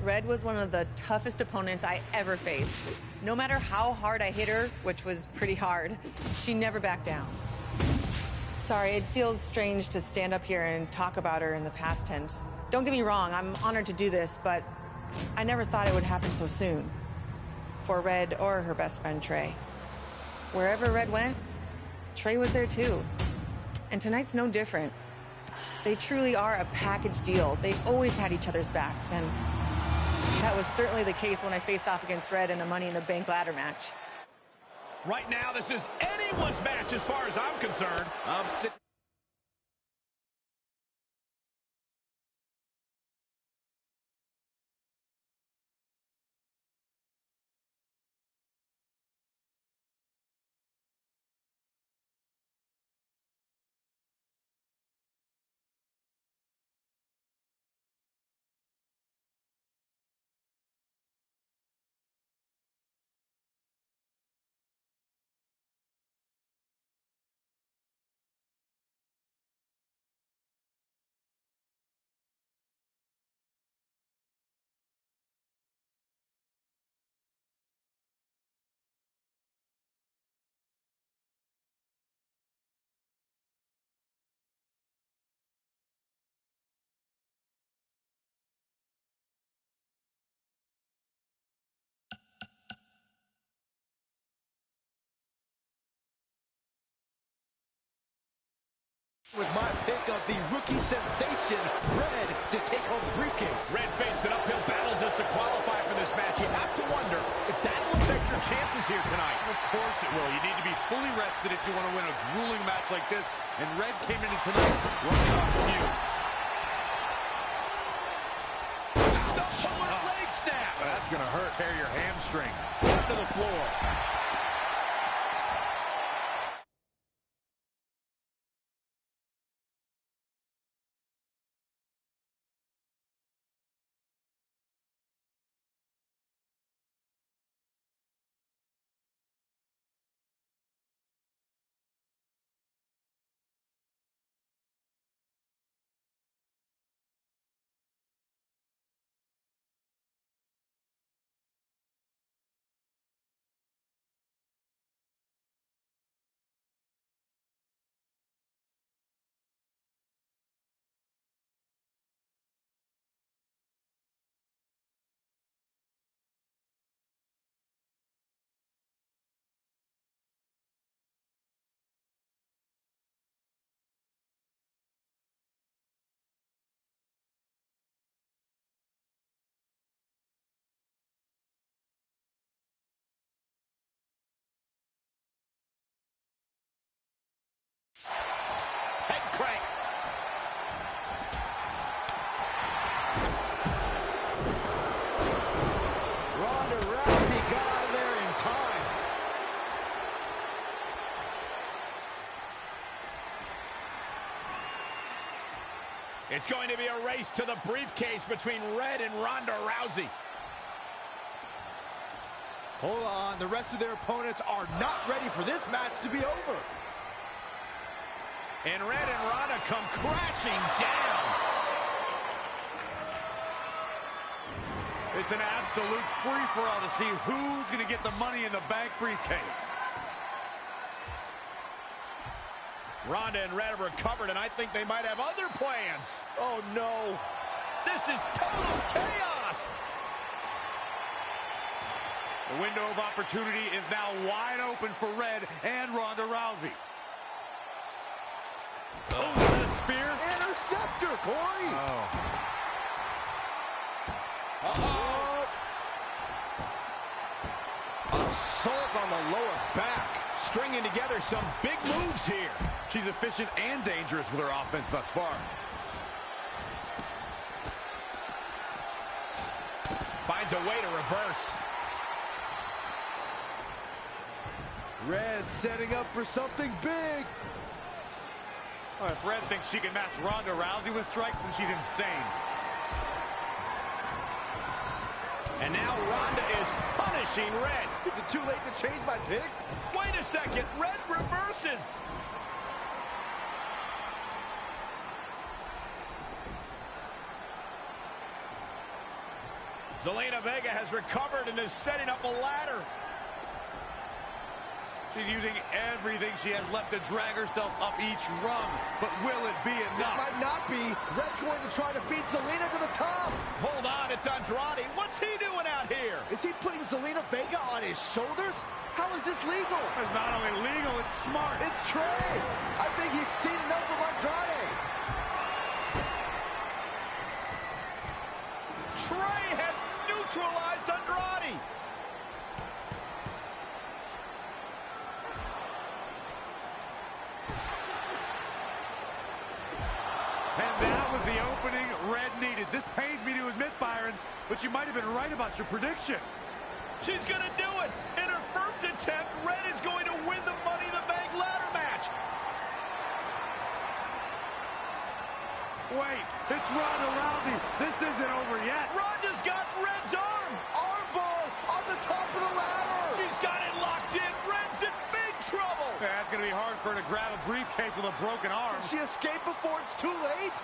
Red was one of the toughest opponents I ever faced. No matter how hard I hit her, which was pretty hard, she never backed down. Sorry, it feels strange to stand up here and talk about her in the past tense. Don't get me wrong, I'm honored to do this, but I never thought it would happen so soon. For Red or her best friend, Trey. Wherever Red went, Trey was there too. And tonight's no different. They truly are a package deal. They've always had each other's backs, and that was certainly the case when I faced off against Red in a Money in the Bank ladder match. Right now, this is anyone's match as far as I'm concerned. With my pick of the rookie sensation, Red, to take home the briefcase. Red faced an uphill battle just to qualify for this match. You have to wonder if that will affect your chances here tonight. Of course it will. You need to be fully rested if you want to win a grueling match like this. And Red came into tonight running off fumes. Stop pulling leg snap. That's going to hurt. Tear your hamstring. Down to the floor. Head crank. Ronda Rousey got out of there in time. It's going to be a race to the briefcase between Red and Ronda Rousey. Hold on, the rest of their opponents are not ready for this match to be over. And Red and Ronda come crashing down. It's an absolute free-for-all to see who's going to get the Money in the Bank briefcase. Ronda and Red have recovered, and I think they might have other plans. Oh, no. This is total chaos. The window of opportunity is now wide open for Red and Ronda Rousey. Oh, the spear. Interceptor, Corey. Oh. Uh-oh. Assault on the lower back. Stringing together some big moves here. She's efficient and dangerous with her offense thus far. Finds a way to reverse. Red setting up for something big. Oh, if Red thinks she can match Ronda Rousey with strikes, then she's insane. And now Ronda is punishing Red. Is it too late to change my pick? Wait a second. Red reverses. Zelina Vega has recovered and is setting up a ladder. She's using everything she has left to drag herself up each rung. But will it be enough? It might not be. Red's going to try to beat Zelina to the top. Hold on, it's Andrade. What's he doing out here? Is he putting Zelina Vega on his shoulders? How is this legal? It's not only legal, it's smart. It's Trey. I think he's seen enough from Andrade. Trey has neutralized Andrade. And that was the opening Red needed. This pains me to admit, Byron, but you might have been right about your prediction. She's going to do it. In her first attempt, Red is going to win the Money in the Bank ladder match. Wait, it's Ronda Rousey. This isn't over yet. Ronda's got Red's arm. Armbar on the top of the ladder. She's got it locked in. Red's in big trouble. Yeah, it's going to be hard for her to grab a briefcase with a broken arm. Can she escape before it's too late?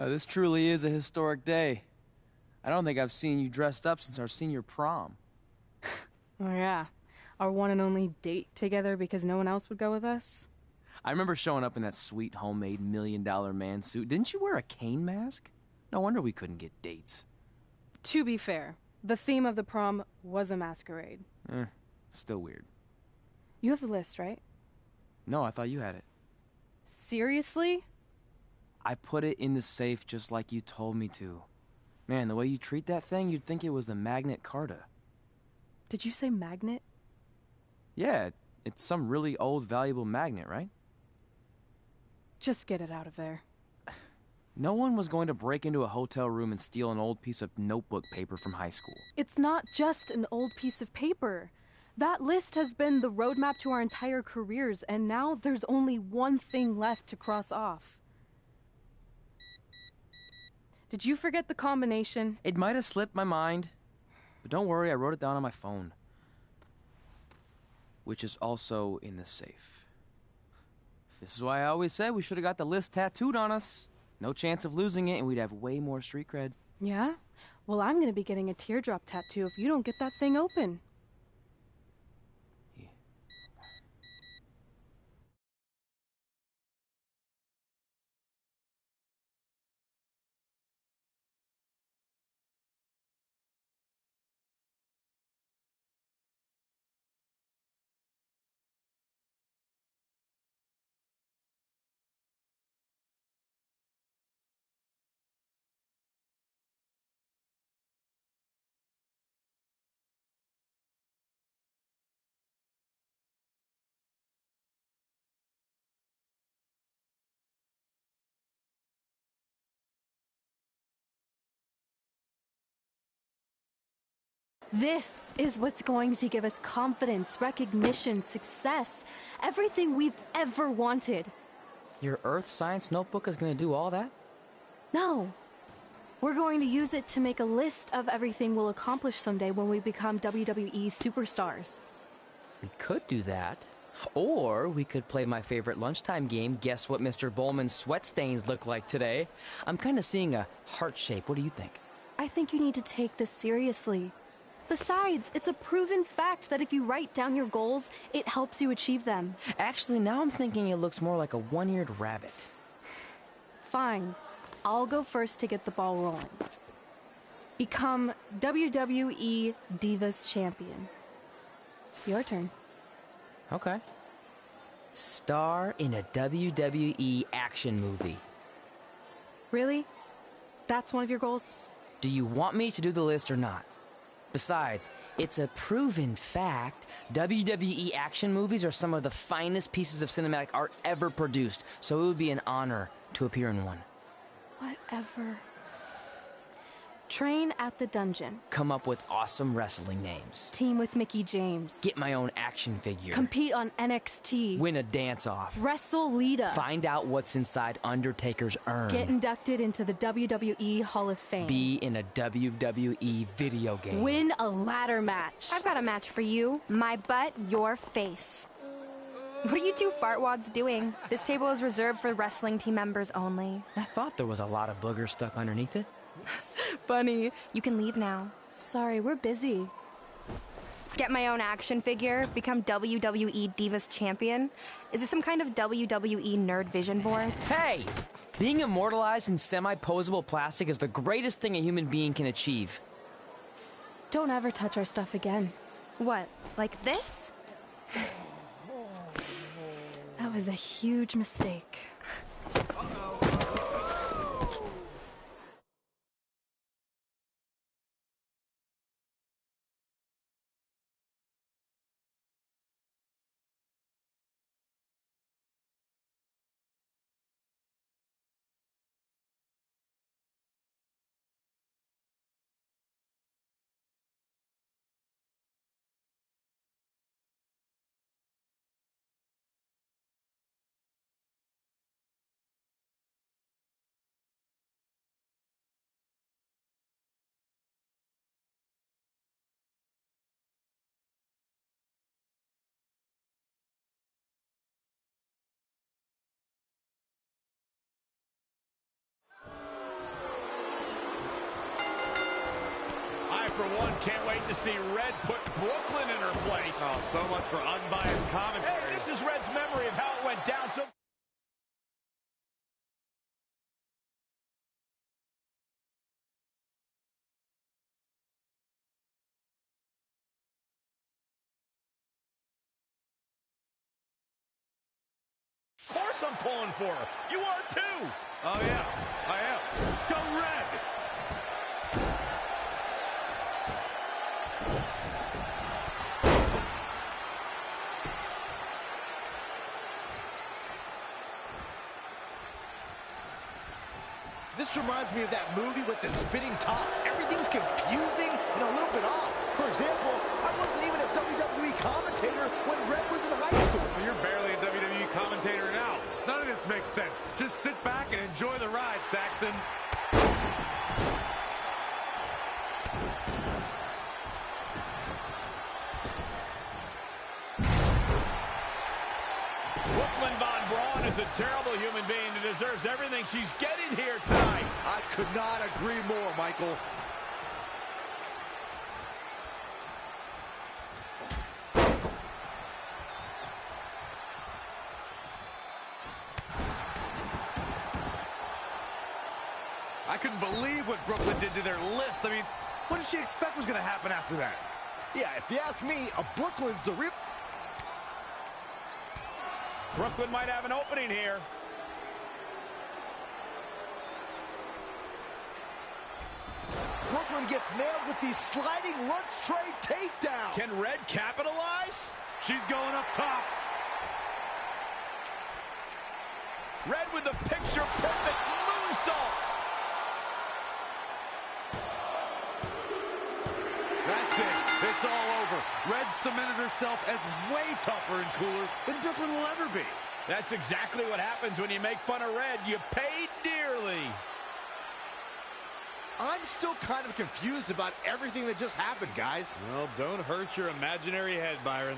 This truly is a historic day. I don't think I've seen you dressed up since our senior prom. Oh yeah, our one and only date together because no one else would go with us? I remember showing up in that sweet homemade $1 million man suit. Didn't you wear a cane mask? No wonder we couldn't get dates. To be fair, the theme of the prom was a masquerade. Still weird. You have the list, right? No, I thought you had it. Seriously? I put it in the safe just like you told me to. Man, the way you treat that thing, you'd think it was the Magnet Carta. Did you say magnet? Yeah, it's some really old, valuable magnet, right? Just get it out of there. No one was going to break into a hotel room and steal an old piece of notebook paper from high school. It's not just an old piece of paper. That list has been the roadmap to our entire careers, and now there's only one thing left to cross off. Did you forget the combination? It might have slipped my mind, but don't worry, I wrote it down on my phone. Which is also in the safe. This is why I always said we should have got the list tattooed on us. No chance of losing it, and we'd have way more street cred. Yeah? Well, I'm gonna be getting a teardrop tattoo if you don't get that thing open. This is what's going to give us confidence, recognition, success, everything we've ever wanted. Your earth science notebook is going to do all that? No. We're going to use it to make a list of everything we'll accomplish someday when we become WWE superstars. We could do that. Or we could play my favorite lunchtime game, guess what Mr. Bowman's sweat stains look like today. I'm kind of seeing a heart shape. What do you think? I think you need to take this seriously. Besides, it's a proven fact that if you write down your goals, it helps you achieve them. Actually, now I'm thinking it looks more like a one-eared rabbit. Fine. I'll go first to get the ball rolling. Become WWE Divas Champion. Your turn. Okay. Star in a WWE action movie. Really? That's one of your goals? Do you want me to do the list or not? Besides, it's a proven fact, WWE action movies are some of the finest pieces of cinematic art ever produced, so it would be an honor to appear in one. ever. Train at the dungeon. Come up with awesome wrestling names. Team with Mickey James. Get my own action figure. Compete on NXT. Win a dance-off. Wrestle Lita. Find out what's inside Undertaker's urn. Get inducted into the WWE Hall of Fame. Be in a WWE video game. Win a ladder match. I've got a match for you. My butt, your face. What are you two fartwads doing? This table is reserved for wrestling team members only. I thought there was a lot of boogers stuck underneath it. Funny. You can leave now. Sorry, we're busy. Get my own action figure, become WWE Divas Champion. Is this some kind of WWE nerd vision board? Hey! Being immortalized in semi-posable plastic is the greatest thing a human being can achieve. Don't ever touch our stuff again. What, like this? That was a huge mistake. For one, can't wait to see Red put Brooklyn in her place. Oh, so much for unbiased commentary. Hey, this is Red's memory of how it went down. So of course I'm pulling for her. You are too. Oh, yeah, I am. Go Red! This reminds me of that movie with the spinning top. Everything's confusing and a little bit off. For example, I wasn't even a WWE commentator when Red was in high school. Well, you're barely a WWE commentator now. None of this makes sense. Just sit back and enjoy the ride, Saxton. Brooklyn Von Braun is a terrible human being who deserves everything she's getting here tonight. I could not agree more, Michael. I couldn't believe what Brooklyn did to their list. I mean, what did she expect was going to happen after that? Yeah, if you ask me, Brooklyn's the real... Brooklyn might have an opening here. Brooklyn gets nailed with the sliding lunch tray takedown. Can Red capitalize? She's going up top. Red with the picture-perfect moonsault. That's it. It's all over. Red cemented herself as way tougher and cooler than Brooklyn will ever be. That's exactly what happens when you make fun of Red. You pay dearly. I'm still kind of confused about everything that just happened, guys. Well, don't hurt your imaginary head, Byron.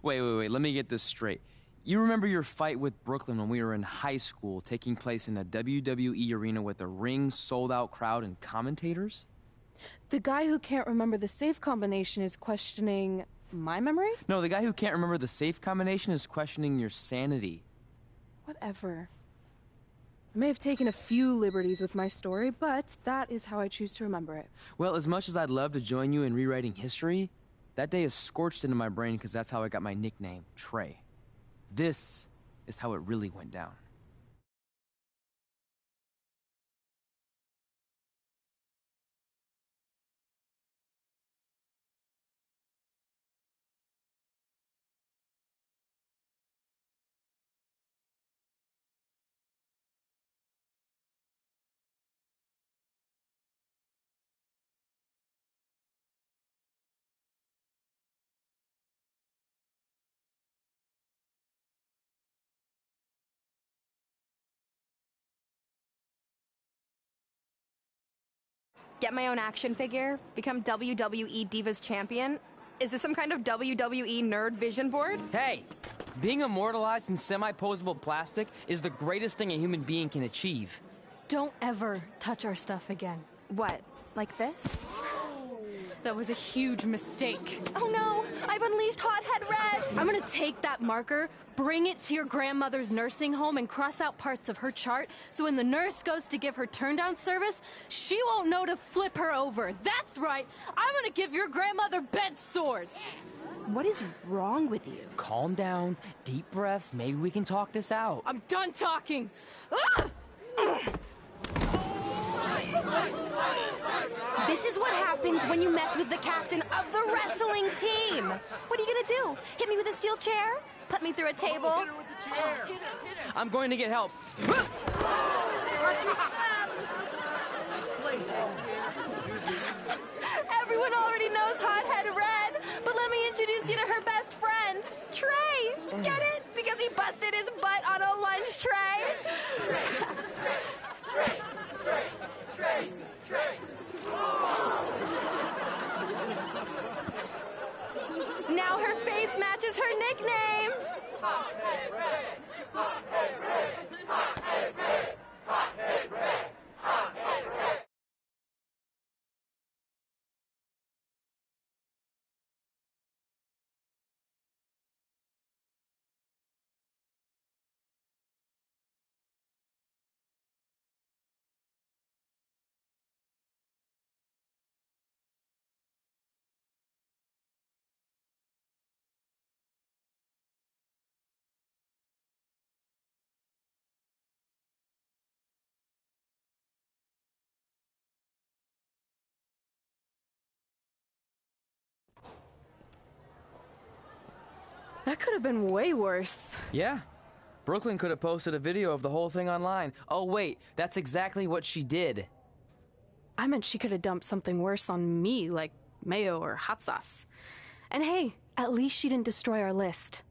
Wait, let me get this straight. You remember your fight with Brooklyn when we were in high school, taking place in a WWE arena with a ring, sold-out crowd, and commentators? The guy who can't remember the save combination is questioning My memory? No, the guy who can't remember the safe combination is questioning your sanity. Whatever. I may have taken a few liberties with my story, but that is how I choose to remember it. Well, as much as I'd love to join you in rewriting history, that day is scorched into my brain because that's how I got my nickname, Trey. This is how it really went down. Get my own action figure? Become WWE Divas Champion? Is this some kind of WWE nerd vision board? Hey! Being immortalized in semi-posable plastic is the greatest thing a human being can achieve. Don't ever touch our stuff again. What, like this? That was a huge mistake. Oh no, I've unleashed Hothead Red! I'm gonna take that marker, bring it to your grandmother's nursing home, and cross out parts of her chart so when the nurse goes to give her turn-down service, she won't know to flip her over. That's right! I'm gonna give your grandmother bed sores! What is wrong with you? Calm down, deep breaths, maybe we can talk this out. I'm done talking! This is what happens when you mess with the captain of the wrestling team! What are you gonna do? Hit me with a steel chair? Put me through a table? I'm going to get help. Everyone already knows Hothead Red, but let me introduce you to her best friend, Trey. Get it? Because he busted his butt on a lunch tray. Now her face matches her nickname. That could have been way worse. Yeah. Brooklyn could have posted a video of the whole thing online. Oh, wait, that's exactly what she did. I meant she could have dumped something worse on me, like mayo or hot sauce. And hey, at least she didn't destroy our list.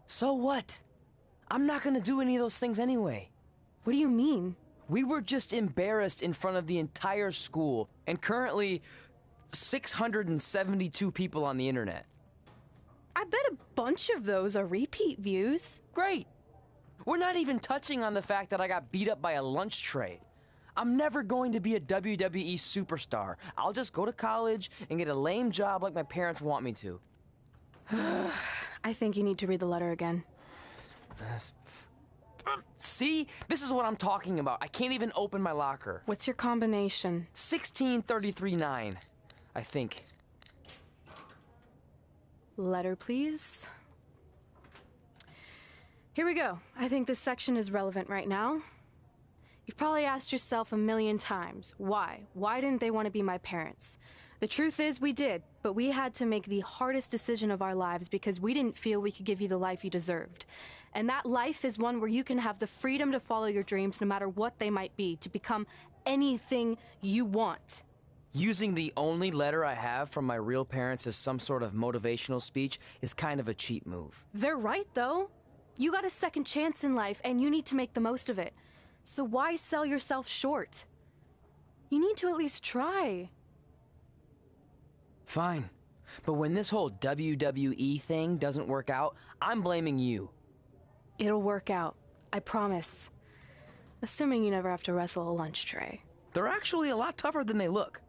So what? I'm not gonna do any of those things anyway. What do you mean? We were just embarrassed in front of the entire school, and currently 672 people on the internet. I bet a bunch of those are repeat views. Great! We're not even touching on the fact that I got beat up by a lunch tray. I'm never going to be a WWE superstar. I'll just go to college and get a lame job like my parents want me to. I think you need to read the letter again. See? This is what I'm talking about. I can't even open my locker. What's your combination? 1633-9, I think. Letter, please. Here we go. I think this section is relevant right now. You've probably asked yourself a million times, why? Why didn't they want to be my parents? The truth is we did, but we had to make the hardest decision of our lives because we didn't feel we could give you the life you deserved. And that life is one where you can have the freedom to follow your dreams no matter what they might be, to become anything you want. Using the only letter I have from my real parents as some sort of motivational speech is kind of a cheap move. They're right, though. You got a second chance in life, and you need to make the most of it. So why sell yourself short? You need to at least try. Fine. But when this whole WWE thing doesn't work out, I'm blaming you. It'll work out. I promise. Assuming you never have to wrestle a lunch tray. They're actually a lot tougher than they look.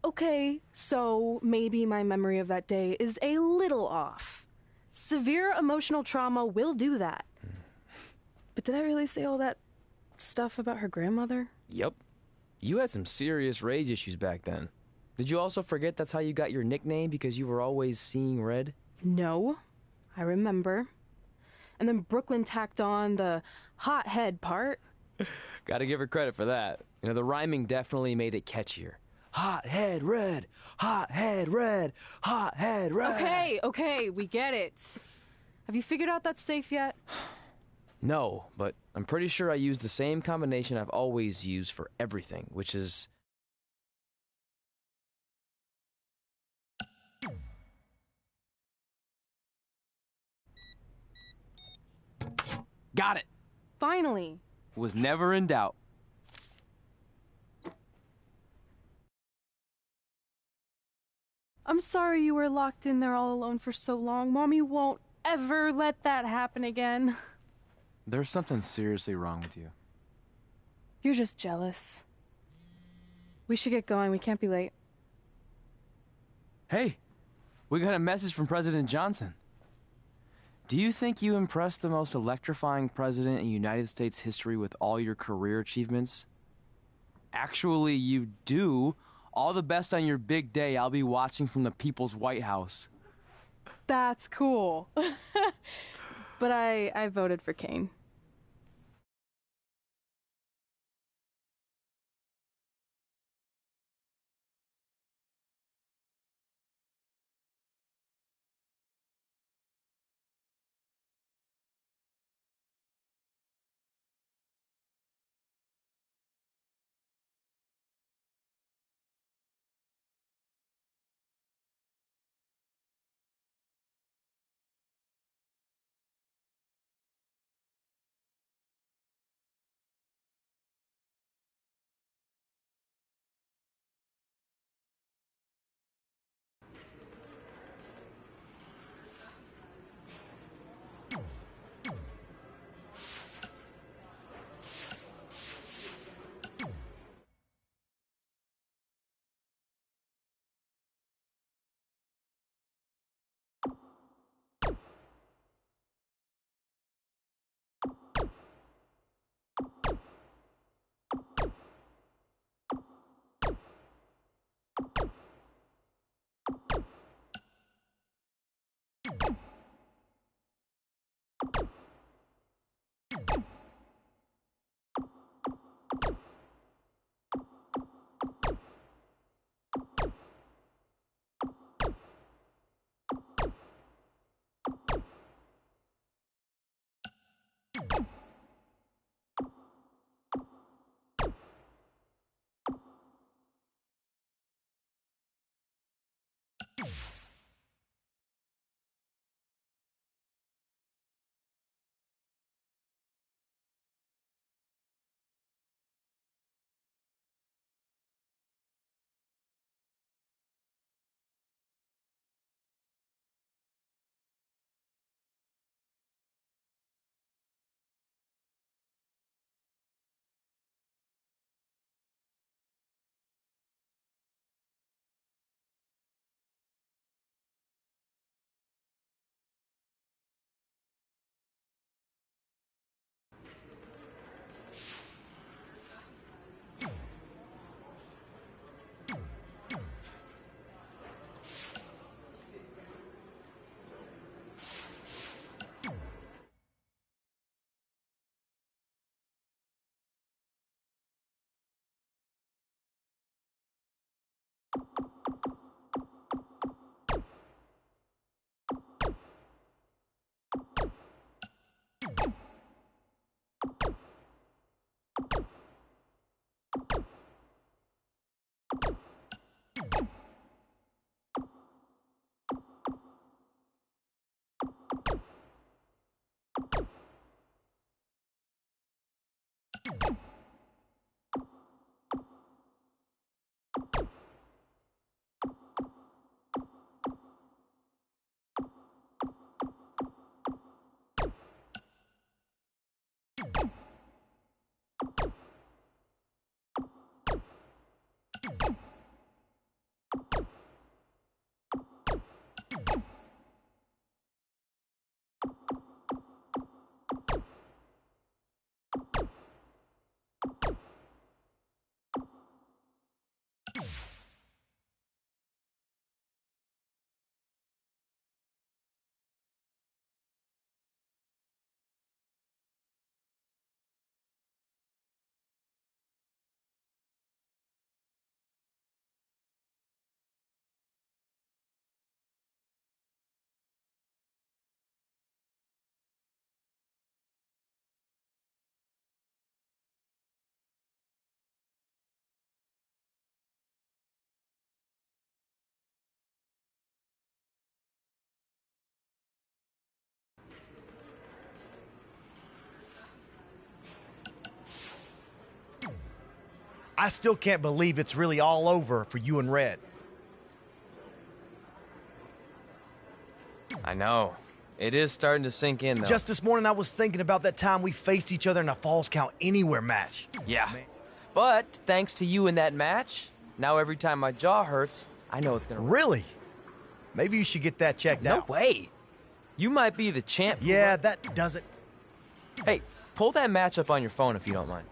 Okay, so maybe my memory of that day is a little off. Severe emotional trauma will do that. But did I really say all that stuff about her grandmother? Yep. You had some serious rage issues back then. Did you also forget that's how you got your nickname because you were always seeing red? No, I remember. And then Brooklyn tacked on the hot head part. Gotta give her credit for that. You know, the rhyming definitely made it catchier. Hot head red, hot head red, hot head red. Okay, we get it. Have you figured out that's safe yet? No, but I'm pretty sure I used the same combination I've always used for everything, which is... Got it! Finally. Was never in doubt. I'm sorry you were locked in there all alone for so long. Mommy won't ever let that happen again. There's something seriously wrong with you. You're just jealous. We should get going. We can't be late. Hey, we got a message from President Johnson. Do you think you impressed the most electrifying president in United States history with all your career achievements? Actually, you do. All the best on your big day. I'll be watching from the People's White House. That's cool. But I voted for Kane. I still can't believe it's really all over for you and Red. I know. It is starting to sink in, though. Just this morning, I was thinking about that time we faced each other in a Falls Count Anywhere match. Yeah. Man. But thanks to you in that match, now every time my jaw hurts, I know it's gonna hurt. Really? Maybe you should get that checked out. No way. You might be the champ. Yeah, that doesn't... Hey, pull that match up on your phone if you don't mind.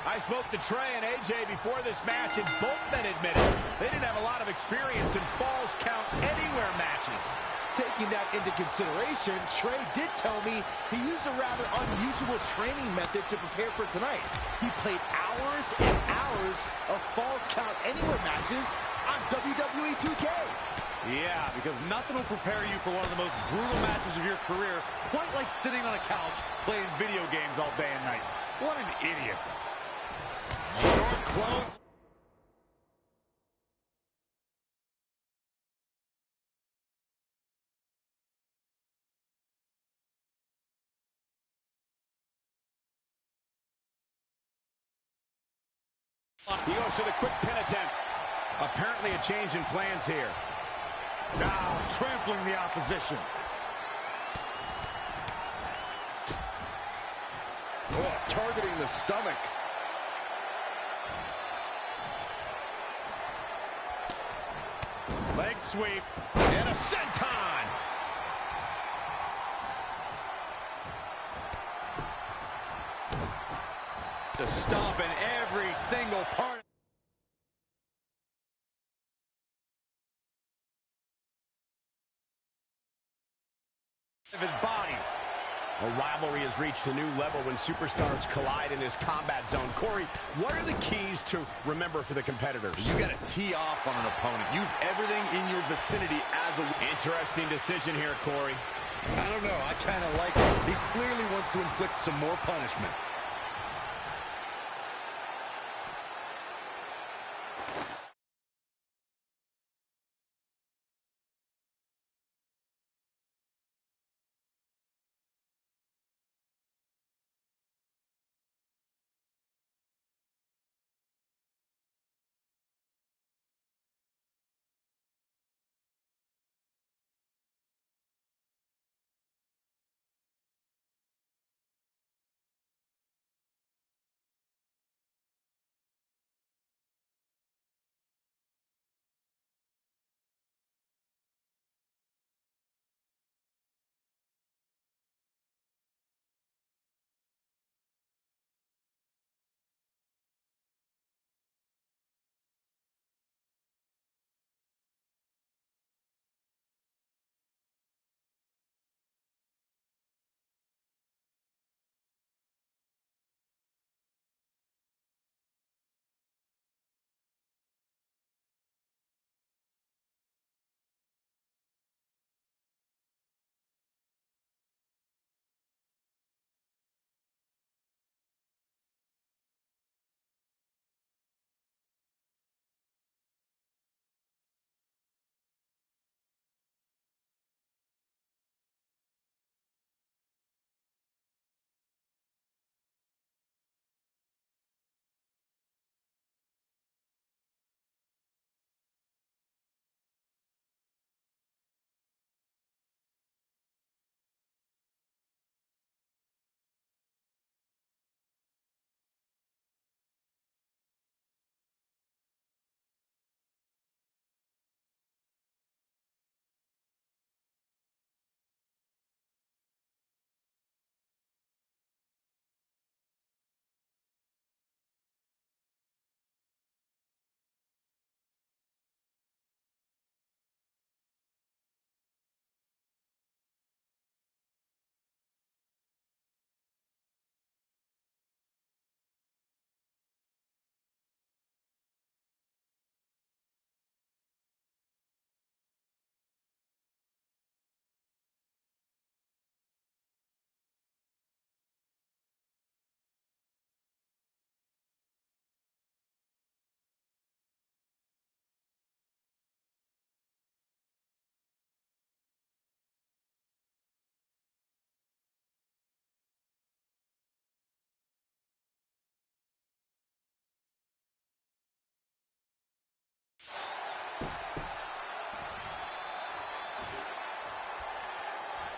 I spoke to Trey and AJ before this match, and both men admitted they didn't have a lot of experience in Falls Count Anywhere matches. Taking that into consideration, Trey did tell me he used a rather unusual training method to prepare for tonight. He played hours and hours of Falls Count Anywhere matches on WWE 2K. Yeah, because nothing will prepare you for one of the most brutal matches of your career, quite like sitting on a couch playing video games all day and night. What an idiot. Short close. He goes for the quick pin attempt. Apparently a change in plans here. Now trampling the opposition. Oh, targeting the stomach. Leg sweep. And a senton. Just stomping every single part of his body. A rivalry has reached a new level when superstars collide in this combat zone. Corey, what are the keys to remember for the competitors? You got to tee off on an opponent. Use everything in your vicinity as a... Interesting decision here, Corey. I don't know. I kind of like it. He clearly wants to inflict some more punishment.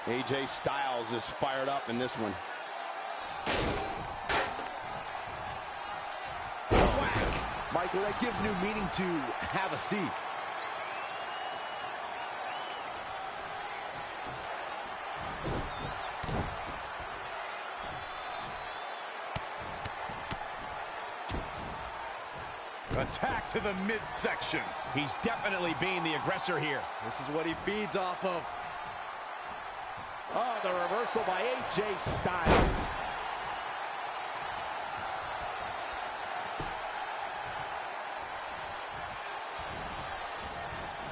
AJ Styles is fired up in this one. Whack! Michael, that gives new meaning to have a seat. Attack to the midsection. He's definitely being the aggressor here. This is what he feeds off of. Oh, the reversal by AJ Styles.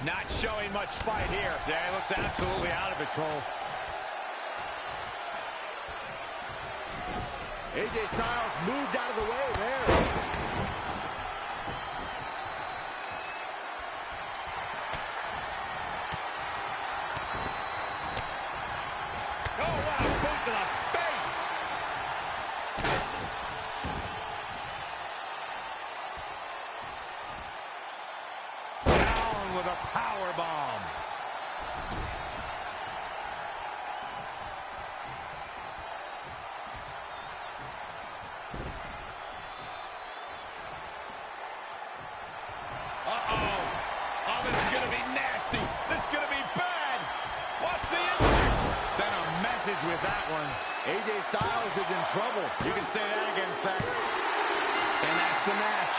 Not showing much fight here. Yeah, he looks absolutely out of it, Cole. AJ Styles moved out of the way there. With a power bomb. Oh, this is going to be nasty. This is going to be bad. Watch the impact. Sent a message with that one. AJ Styles is in trouble. You can say that again, Seth. And that's the match.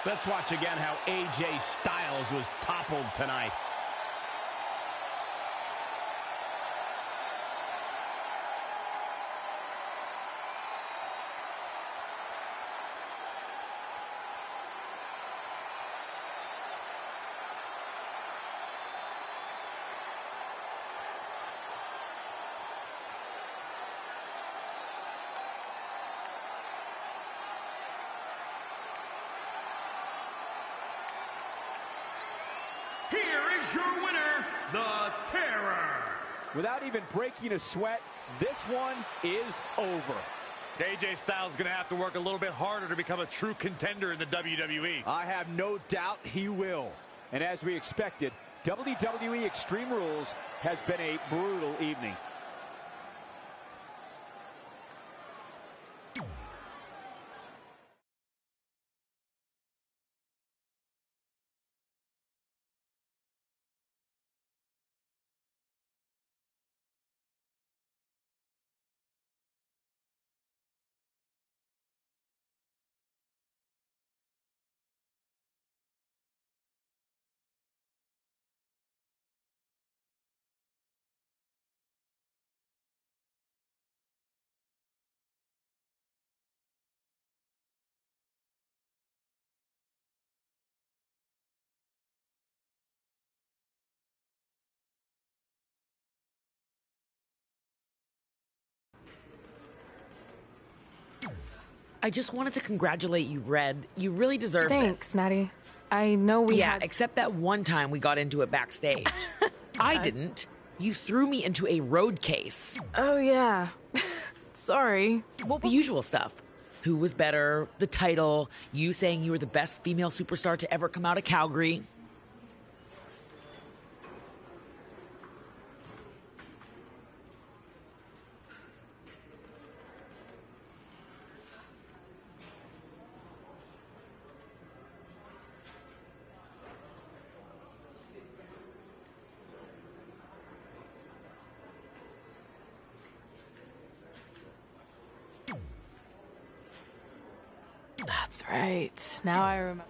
Let's watch again how AJ Styles was toppled tonight. Here is your winner, the Terror. Without even breaking a sweat, this one is over. AJ Styles is going to have to work a little bit harder to become a true contender in the WWE. I have no doubt he will. And as we expected, WWE Extreme Rules has been a brutal evening. I just wanted to congratulate you, Red. You really deserve this. Thanks, Natty. I know we Yeah, had... except that one time we got into it backstage. I didn't. You threw me into a road case. Oh, yeah. Sorry. The usual stuff. Who was better, the title, you saying you were the best female superstar to ever come out of Calgary. That's right. Now I remember.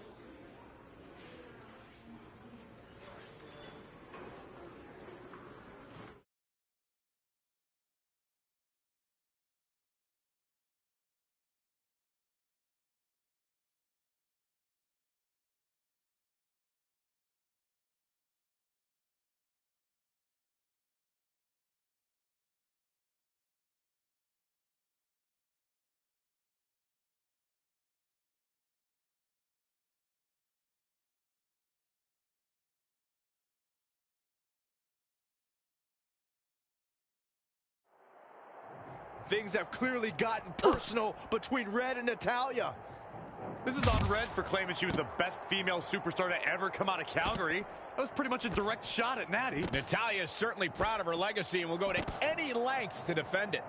Things have clearly gotten personal between Red and Natalya. This is on Red for claiming she was the best female superstar to ever come out of Calgary. That was pretty much a direct shot at Natty. Natalya is certainly proud of her legacy and will go to any lengths to defend it.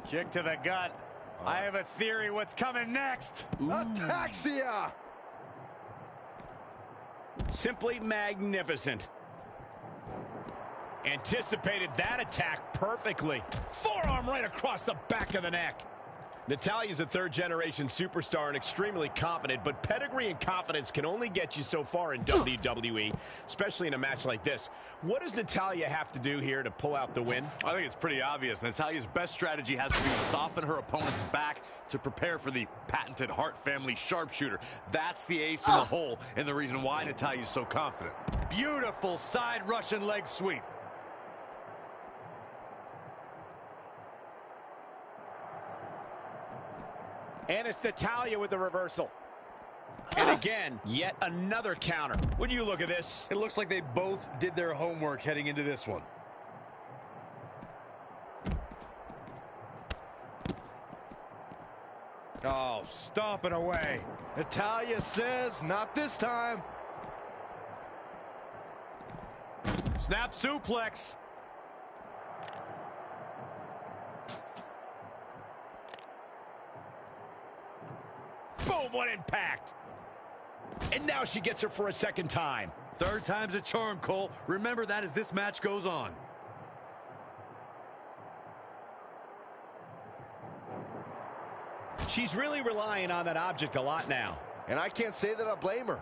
Kick to the gut. I have a theory what's coming next. Ataxia! Simply magnificent. Anticipated that attack perfectly. Forearm right across the back of the neck. Natalya's a third-generation superstar and extremely confident, but pedigree and confidence can only get you so far in WWE, especially in a match like this. What does Natalya have to do here to pull out the win? I think it's pretty obvious. Natalya's best strategy has to be soften her opponent's back to prepare for the patented Hart family sharpshooter. That's the ace in the hole and the reason why Natalya's so confident. Beautiful side Russian leg sweep. And it's Natalya with the reversal. And again, yet another counter. When you look at this, It looks like they both did their homework heading into this one. Oh, stomping away. Natalya says, not this time. Snap suplex. boom, what impact. And now she gets her for a second time. Third time's a charm, Cole. Remember that as this match goes on. She's really relying on that object a lot now. And I can't say that I blame her.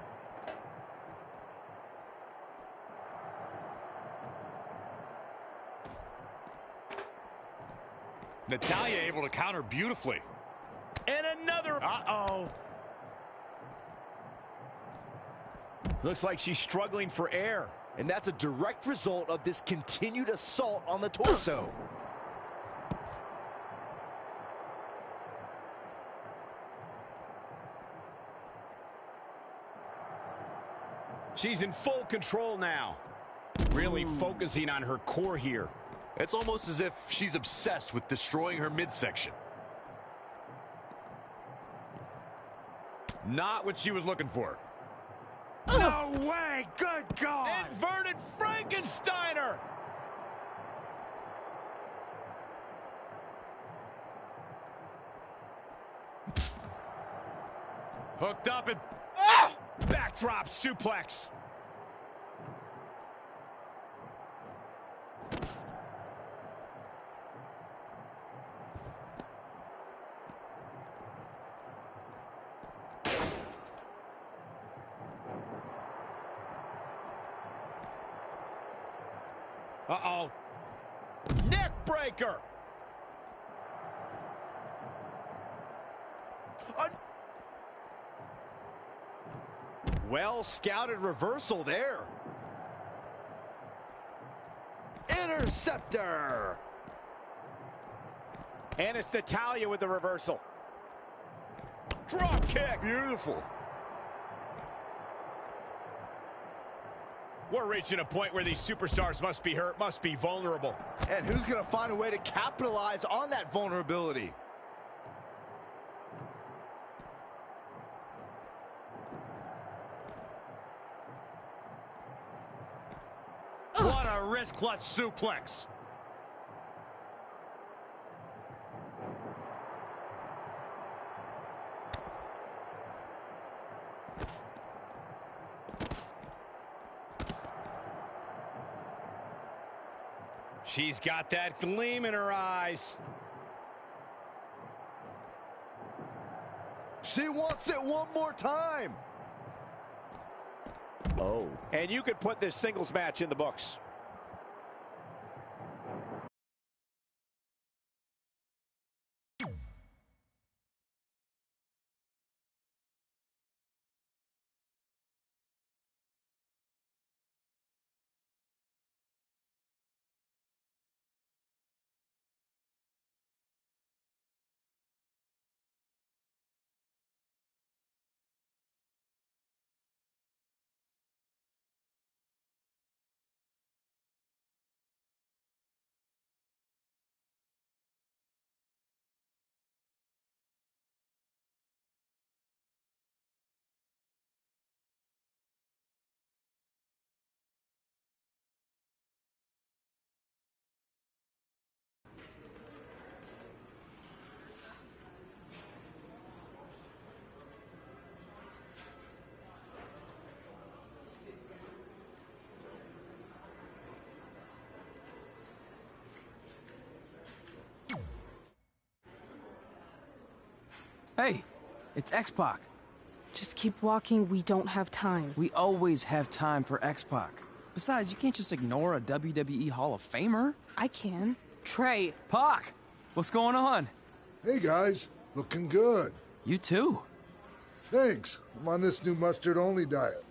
Natalya able to counter beautifully. And another. Uh-oh. Looks like she's struggling for air. And that's a direct result of this continued assault on the torso. She's in full control now. Really focusing on her core here. It's almost as if she's obsessed with destroying her midsection. Not what she was looking for. No way! Good God! Inverted Frankensteiner! Hooked up and... Backdrop suplex. Uh-oh. Neck breaker. Well scouted reversal there. Interceptor. And it's Natalya with the reversal. Drop kick. Beautiful. We're reaching a point where these superstars must be hurt, must be vulnerable. And who's going to find a way to capitalize on that vulnerability? What a wrist clutch suplex. She's got that gleam in her eyes. She wants it one more time. Oh. And you could put this singles match in the books. Hey, it's X-Pac. Just keep walking, we don't have time. We always have time for X-Pac. Besides, you can't just ignore a WWE Hall of Famer. I can. Trey. Pac, what's going on? Hey guys, looking good. You too. Thanks. I'm on this new mustard-only diet.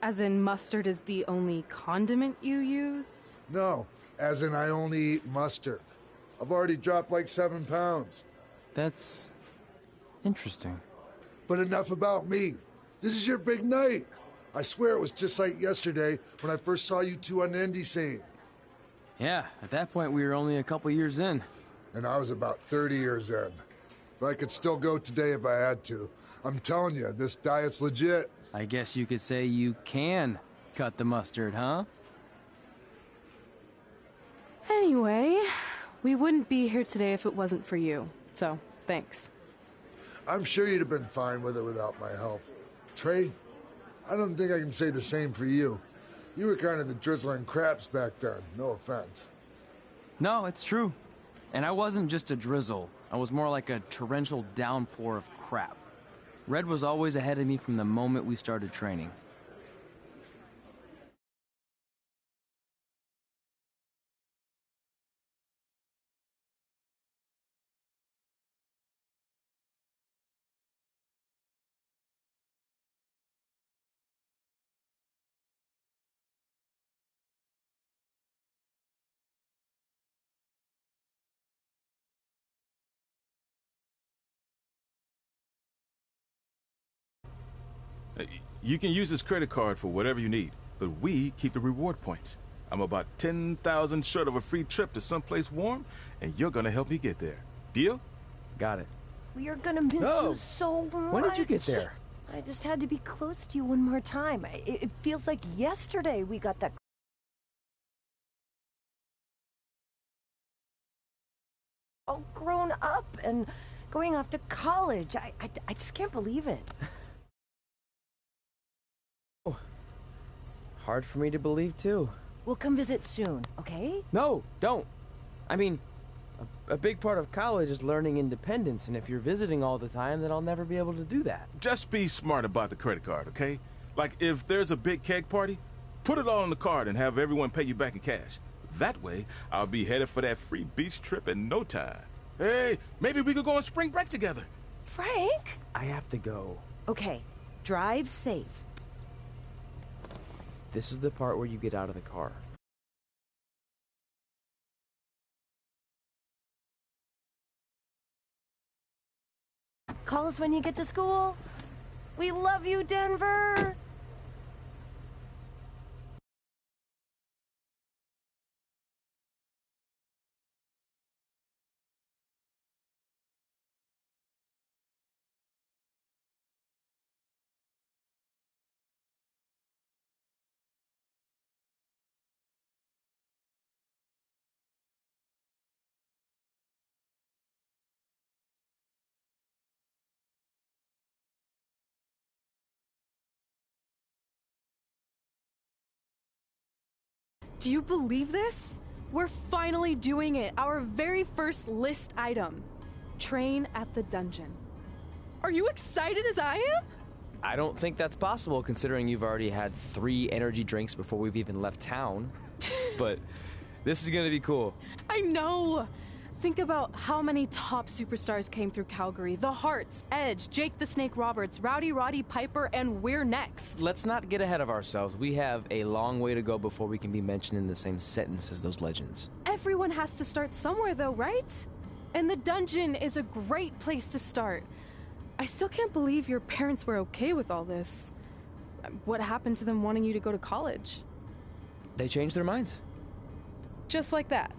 As in mustard is the only condiment you use? No, as in I only eat mustard. I've already dropped like 7 pounds. That's interesting. But enough about me. This is your big night. I swear it was just like yesterday when I first saw you two on the indie scene. Yeah, at that point we were only a couple years in. And I was about 30 years in. But I could still go today if I had to. I'm telling you, this diet's legit. I guess you could say you can cut the mustard, huh? Anyway, we wouldn't be here today if it wasn't for you. So, thanks. I'm sure you'd have been fine with it without my help. Trey, I don't think I can say the same for you. You were kind of the drizzling craps back then, no offense. No, it's true. And I wasn't just a drizzle. I was more like a torrential downpour of crap. Red was always ahead of me from the moment we started training. You can use this credit card for whatever you need, but we keep the reward points. I'm about 10,000 short of a free trip to someplace warm, and you're gonna help me get there. Deal? Got it. We are gonna miss you so much. When did you get there? I just had to be close to you one more time. It feels like yesterday we got that. All grown up and going off to college. I just can't believe it. Hard for me to believe, too. We'll come visit soon, okay? No, don't. I mean, a big part of college is learning independence, and if you're visiting all the time, then I'll never be able to do that. Just be smart about the credit card, okay? Like, if there's a big keg party, put it all on the card and have everyone pay you back in cash. That way, I'll be headed for that free beach trip in no time. Hey, maybe we could go on spring break together. Frank? I have to go. Okay, drive safe. This is the part where you get out of the car. Call us when you get to school. We love you, Denver. Do you believe this? We're finally doing it. Our very first list item. Train at the dungeon. Are you excited as I am? I don't think that's possible, considering you've already had 3 energy drinks before we've even left town. But this is gonna be cool. I know. Think about how many top superstars came through Calgary. The Hearts, Edge, Jake the Snake Roberts, Rowdy Roddy Piper, and we're next. Let's not get ahead of ourselves. We have a long way to go before we can be mentioned in the same sentence as those legends. Everyone has to start somewhere though, right? And the dungeon is a great place to start. I still can't believe your parents were okay with all this. What happened to them wanting you to go to college? They changed their minds. Just like that.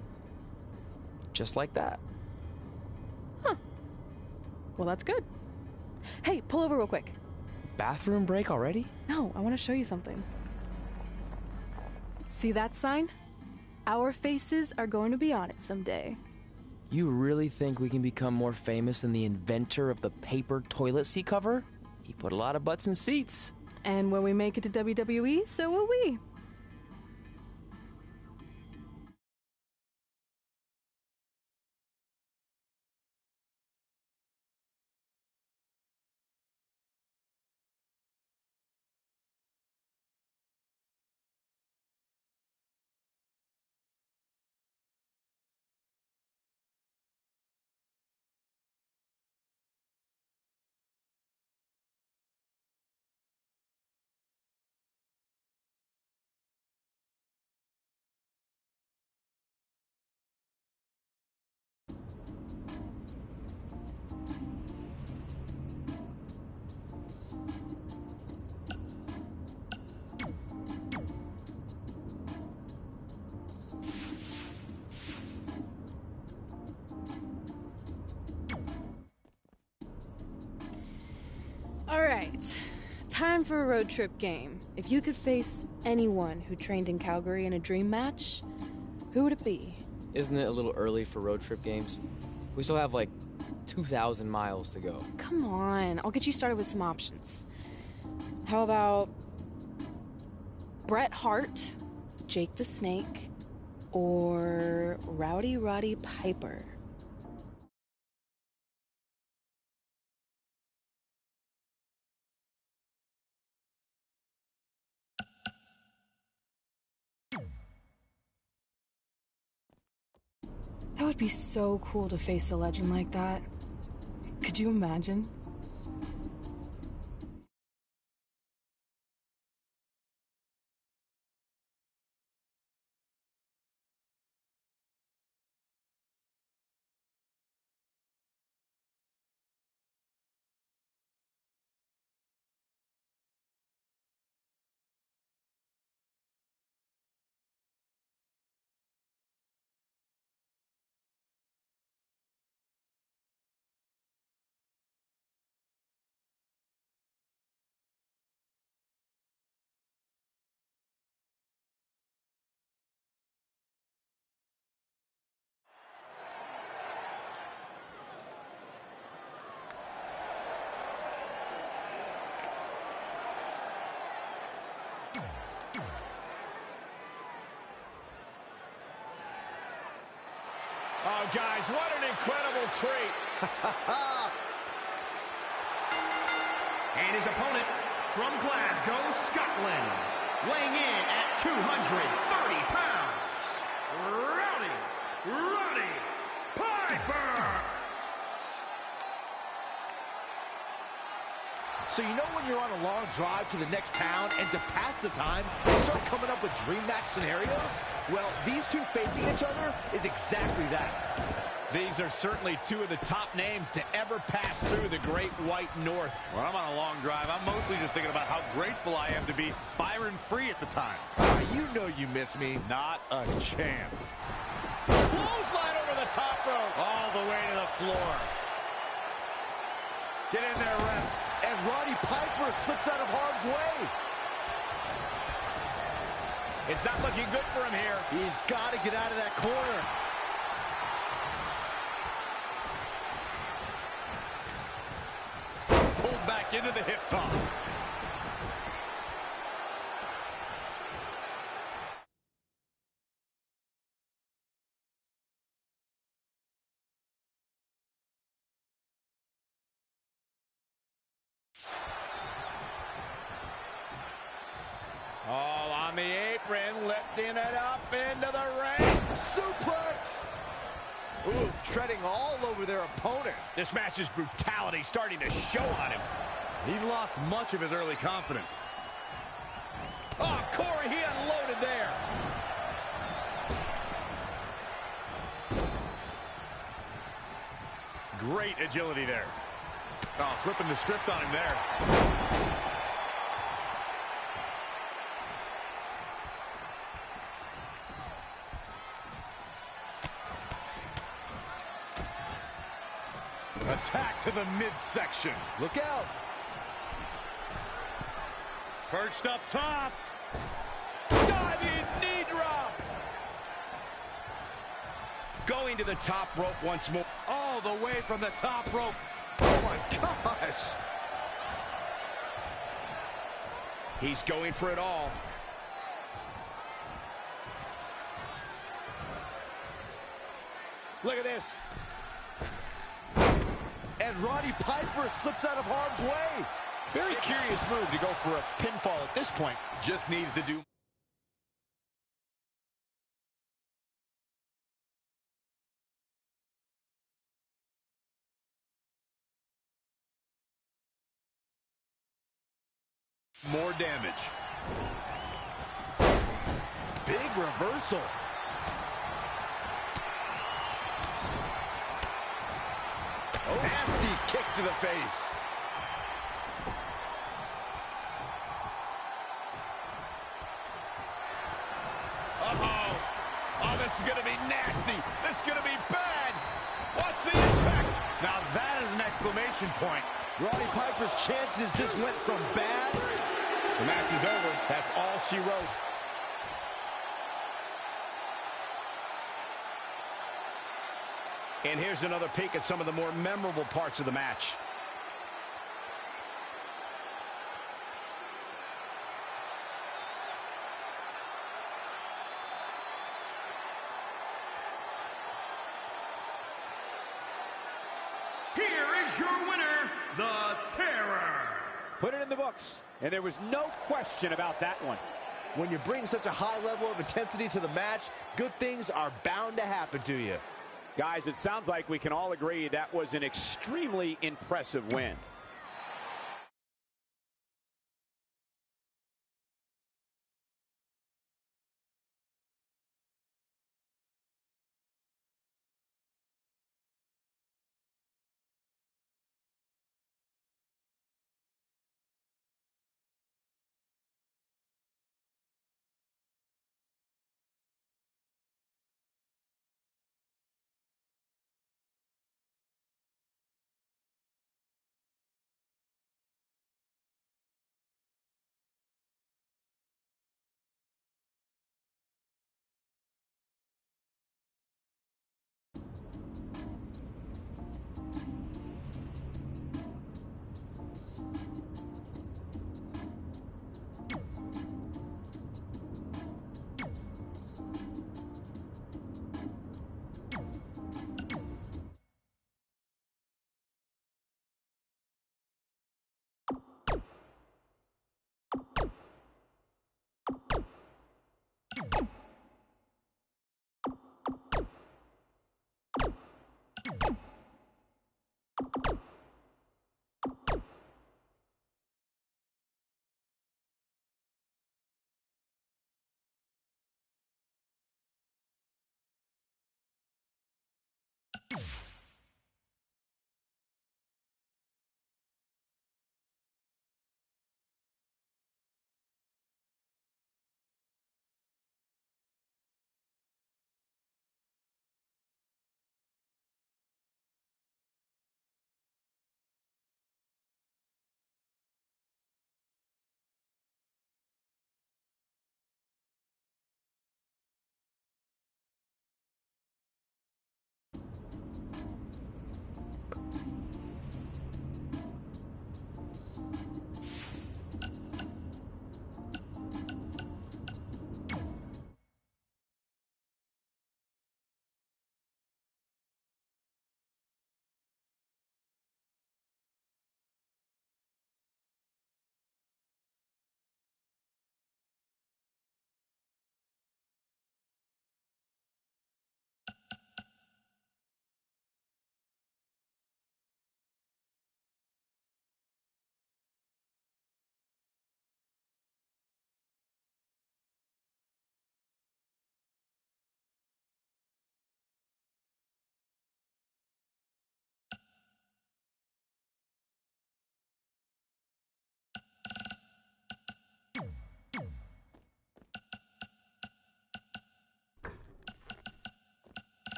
Just like that. Huh. Well, that's good. Hey, pull over real quick. Bathroom break already? No, I want to show you something. See that sign? Our faces are going to be on it someday. You really think we can become more famous than the inventor of the paper toilet seat cover? He put a lot of butts in seats. And when we make it to WWE, so will we. right. Time for a road trip game. If you could face anyone who trained in Calgary in a dream match, who would it be? Isn't it a little early for road trip games? We still have like 2,000 miles to go. Come on, I'll get you started with some options. How about Bret Hart, Jake the Snake, or Rowdy Roddy Piper? That would be so cool to face a legend like that. Could you imagine? Oh, guys, what an incredible treat. And his opponent from Glasgow, Scotland, weighing in at 230 pounds, Rowdy Piper. So you know when you're on a long drive to the next town and to pass the time, you start coming up with dream match scenarios? Well, these two facing each other is exactly that. These are certainly two of the top names to ever pass through the Great White North. When I'm on a long drive, I'm mostly just thinking about how grateful I am to be Byron Free at the time. You know you miss me. Not a chance. Clothesline over the top rope. All the way to the floor. Get in there, ref. And Roddy Piper slips out of harm's way. It's not looking good for him here. He's got to get out of that corner. Pulled back into the hip toss. All on the apron, lifting it up into the ring. Suplex. Ooh, treading all over their opponent. This match's brutality starting to show on him. He's lost much of his early confidence. Oh, Corey, he unloaded there. Great agility there. Oh, flipping the script on him there. Attack to the midsection. Look out. Perched up top. Diving knee drop. Going to the top rope once more. All the way from the top rope. Oh, my gosh. He's going for it all. Look at this. And Roddy Piper slips out of harm's way. Very curious move to go for a pinfall at this point. Just needs to do more damage. Big reversal. Oh. Nasty kick to the face. Uh-oh. Oh, this is going to be nasty. This is going to be bad. Watch the impact. Now that is an exclamation point. Roddy Piper's chances just went from bad. The match is over. That's all she wrote. And here's another peek at some of the more memorable parts of the match. Here is your winner, the Terror. Put it in the books, and there was no question about that one. When you bring such a high level of intensity to the match, good things are bound to happen to you. Guys, it sounds like we can all agree that was an extremely impressive win.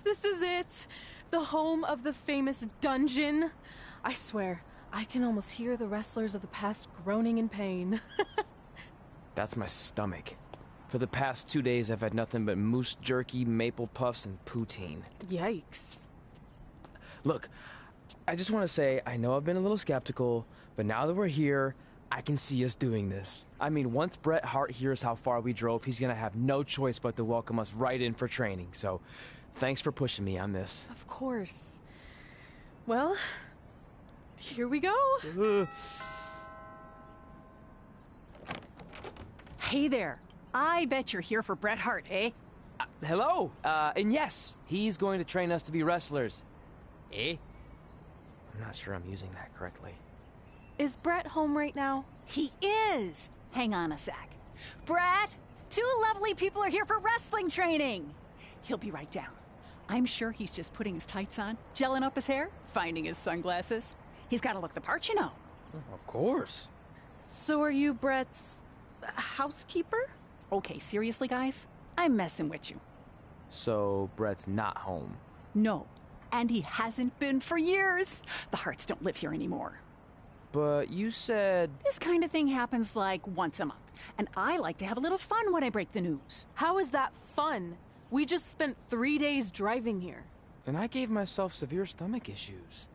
This is it. The home of the famous dungeon. I swear, I can almost hear the wrestlers of the past groaning in pain. That's my stomach. For the past 2 days, I've had nothing but moose jerky, maple puffs, and poutine. Yikes. Look, I just want to say, I know I've been a little skeptical, but now that we're here, I can see us doing this. I mean, once Bret Hart hears how far we drove, he's going to have no choice but to welcome us right in for training. So, thanks for pushing me on this. Of course. Well, here we go. Hey there. I bet you're here for Bret Hart, eh? Hello. And yes, he's going to train us to be wrestlers. Eh? I'm not sure I'm using that correctly. Is Bret home right now? He is. Hang on a sec. Bret, 2 lovely people are here for wrestling training. He'll be right down. I'm sure he's just putting his tights on, gelling up his hair, finding his sunglasses. He's got to look the part, you know. Of course. So are you Bret's housekeeper? Okay, seriously, guys? I'm messing with you. So Bret's not home? No, and he hasn't been for years. The Harts don't live here anymore. But you said... This kind of thing happens like once a month, and I like to have a little fun when I break the news. How is that fun? We just spent 3 days driving here. And I gave myself severe stomach issues.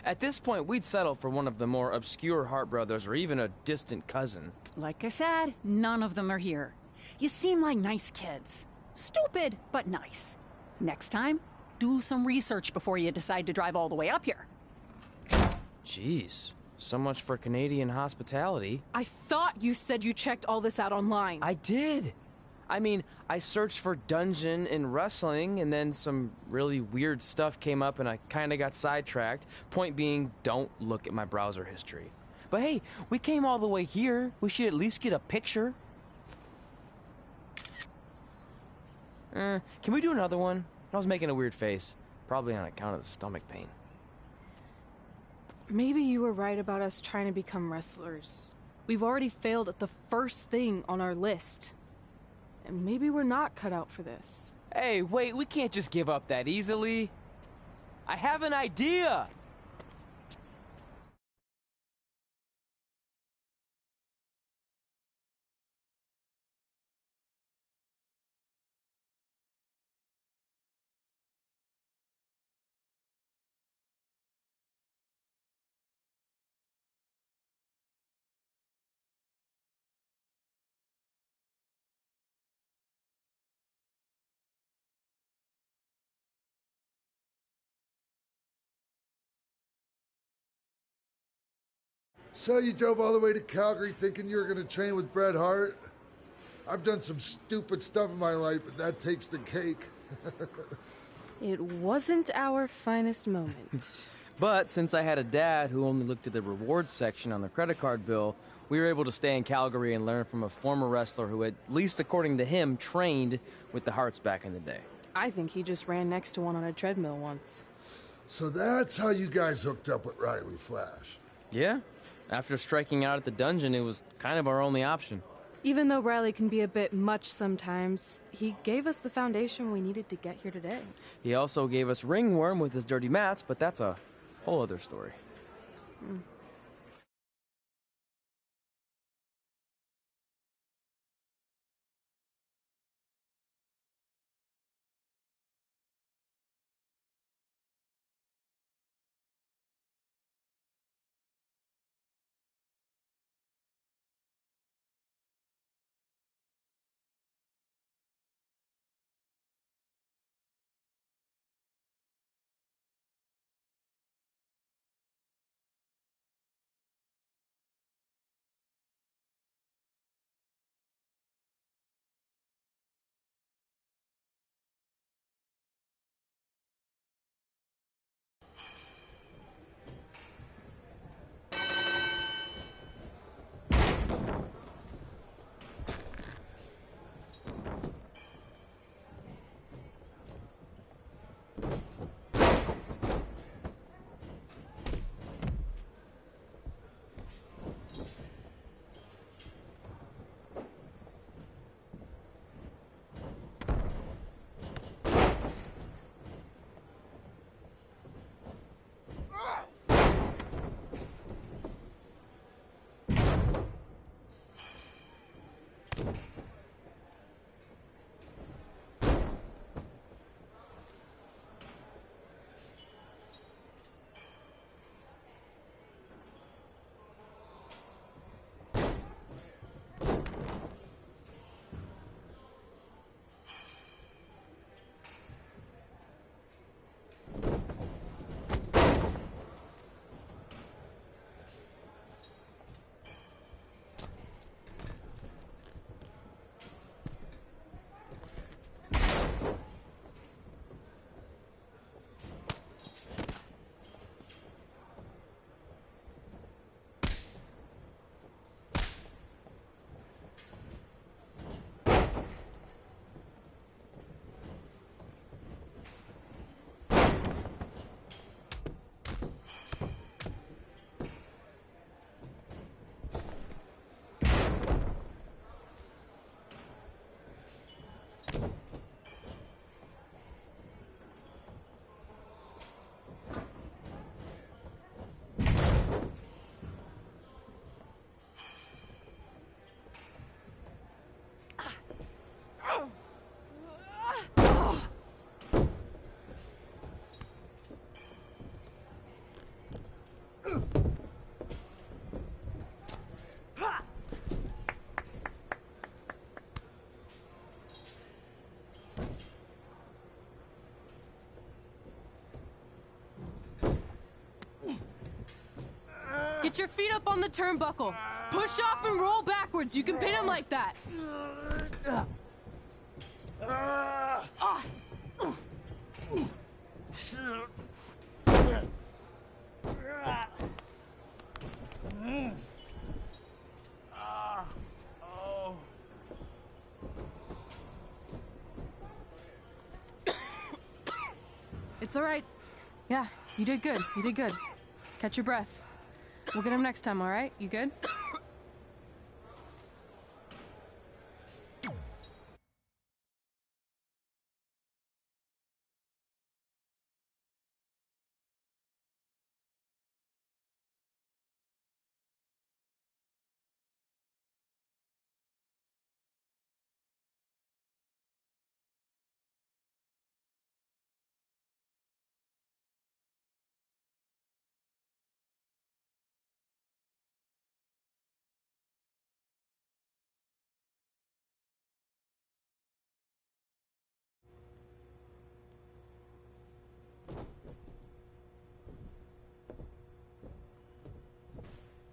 At this point, we'd settle for one of the more obscure Hart brothers or even a distant cousin. Like I said, none of them are here. You seem like nice kids. Stupid, but nice. Next time, do some research before you decide to drive all the way up here. Jeez. So much for Canadian hospitality. I thought you said you checked all this out online. I did. I mean, I searched for dungeon in wrestling, and then some really weird stuff came up, and I kind of got sidetracked. Point being, don't look at my browser history. But hey, we came all the way here. We should at least get a picture. Can we do another one? I was making a weird face. Probably on account of the stomach pain. Maybe you were right about us trying to become wrestlers. We've already failed at the first thing on our list. And maybe we're not cut out for this. Hey, wait, we can't just give up that easily. I have an idea! So you drove all the way to Calgary thinking you were going to train with Bret Hart? I've done some stupid stuff in my life, but that takes the cake. It wasn't our finest moment. But since I had a dad who only looked at the rewards section on the credit card bill, we were able to stay in Calgary and learn from a former wrestler who, at least according to him, trained with the Harts back in the day. I think he just ran next to one on a treadmill once. So that's how you guys hooked up with Riley Flash. Yeah. After striking out at the dungeon, it was kind of our only option. Even though Riley can be a bit much sometimes, he gave us the foundation we needed to get here today. He also gave us ringworm with his dirty mats, but that's a whole other story. Get your feet up on the turnbuckle. Push off and roll backwards. You can pin him like that. It's all right. Yeah, you did good. You did good. Catch your breath. We'll get him next time, all right? You good?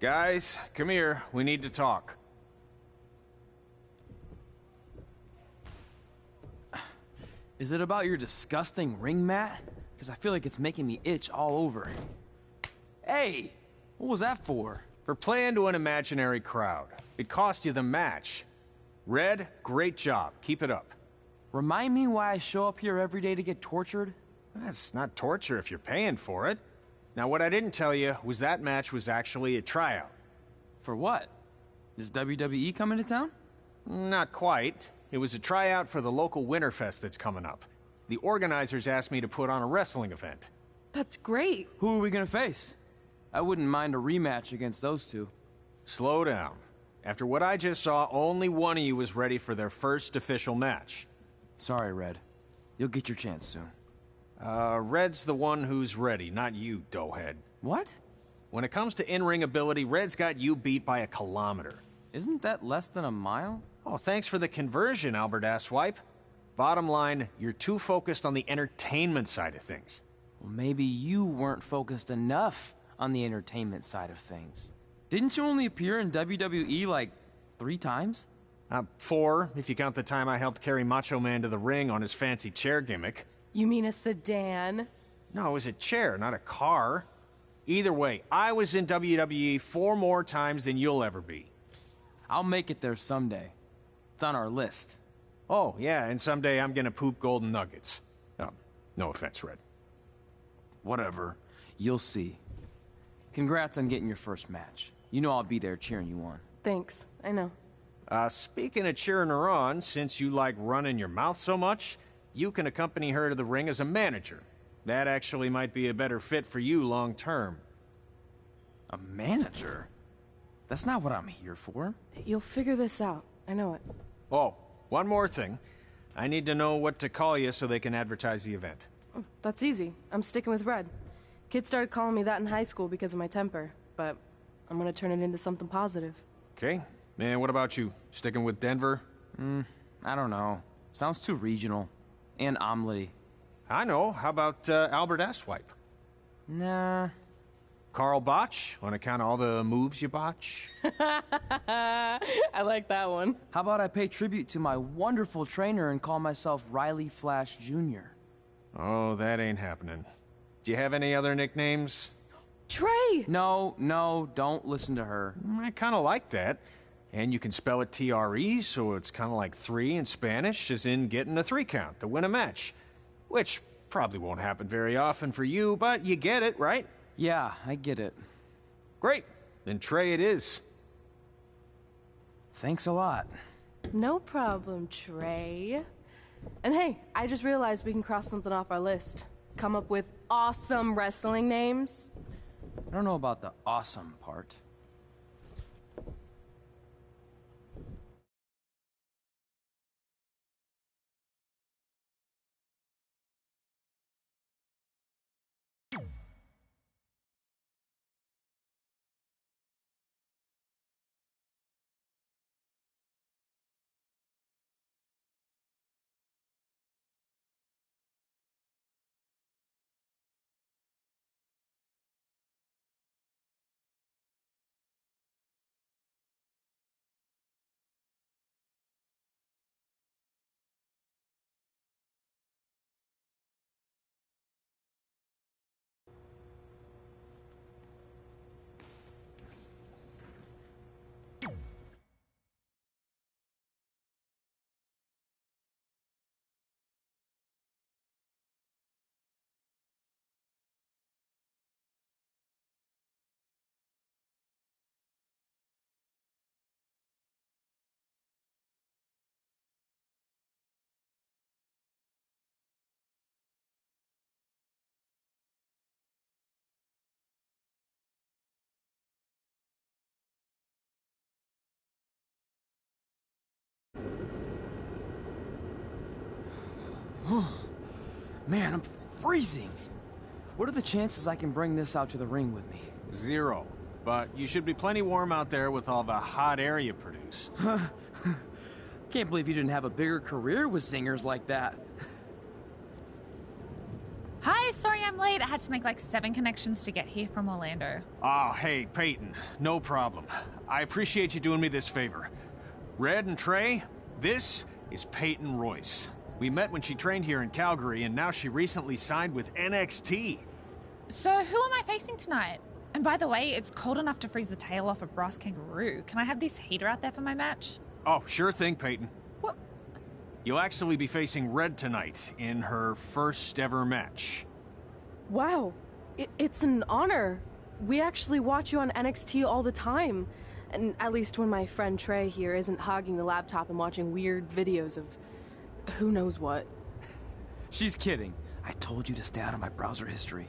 Guys, come here. We need to talk. Is it about your disgusting ring mat? Because I feel like it's making me itch all over. Hey! What was that for? For playing to an imaginary crowd. It cost you the match. Red, great job. Keep it up. Remind me why I show up here every day to get tortured? That's not torture if you're paying for it. Now, what I didn't tell you was that match was actually a tryout. For what? Is WWE coming to town? Not quite. It was a tryout for the local Winterfest that's coming up. The organizers asked me to put on a wrestling event. That's great. Who are we gonna face? I wouldn't mind a rematch against those two. Slow down. After what I just saw, only one of you was ready for their first official match. Sorry, Red. You'll get your chance soon. Red's the one who's ready, not you, doughhead. What? When it comes to in-ring ability, Red's got you beat by a kilometer. Isn't that less than a mile? Oh, thanks for the conversion, Albert Asswipe. Bottom line, you're too focused on the entertainment side of things. Well, maybe you weren't focused enough on the entertainment side of things. Didn't you only appear in WWE like 3 times? 4, if you count the time I helped carry Macho Man to the ring on his fancy chair gimmick. You mean a sedan? No, it was a chair, not a car. Either way, I was in WWE 4 more times than you'll ever be. I'll make it there someday. It's on our list. Oh, yeah, and someday I'm gonna poop golden nuggets. No offense, Red. Whatever. You'll see. Congrats on getting your first match. You know I'll be there cheering you on. Thanks. I know. Speaking of cheering her on, since you like running your mouth so much, you can accompany her to the ring as a manager. That actually might be a better fit for you long term. A manager? That's not what I'm here for. You'll figure this out. I know it. Oh, one more thing. I need to know what to call you so they can advertise the event. That's easy. I'm sticking with Red. Kids started calling me that in high school because of my temper, but I'm gonna turn it into something positive. Okay. Man, what about you? Sticking with Denver? I don't know. Sounds too regional. And omelet-y. I know. How about Albert Asswipe? Nah. Carl Botch, on account of all the moves you botch? I like that one. How about I pay tribute to my wonderful trainer and call myself Riley Flash Jr.? Oh, that ain't happening. Do you have any other nicknames? Trey! No, don't listen to her. I kind of like that. And you can spell it T-R-E, so it's kind of like 3 in Spanish, as in getting a 3 count to win a match. Which probably won't happen very often for you, but you get it, right? Yeah, I get it. Great. Then Trey it is. Thanks a lot. No problem, Trey. And hey, I just realized we can cross something off our list. Come up with awesome wrestling names. I don't know about the awesome part. Man, I'm freezing. What are the chances I can bring this out to the ring with me? 0. But you should be plenty warm out there with all the hot air you produce. Can't believe you didn't have a bigger career with zingers like that. Hi, sorry I'm late. I had to make like 7 connections to get here from Orlando. Oh, hey, Peyton. No problem. I appreciate you doing me this favor. Red and Trey, this is Peyton Royce. We met when she trained here in Calgary, and now she recently signed with NXT. So who am I facing tonight? And by the way, it's cold enough to freeze the tail off a brass kangaroo. Can I have this heater out there for my match? Oh, sure thing, Peyton. What? You'll actually be facing Red tonight in her first ever match. Wow, it's an honor. We actually watch you on NXT all the time. And at least when my friend Trey here isn't hogging the laptop and watching weird videos of who knows what. She's kidding. I told you to stay out of my browser history.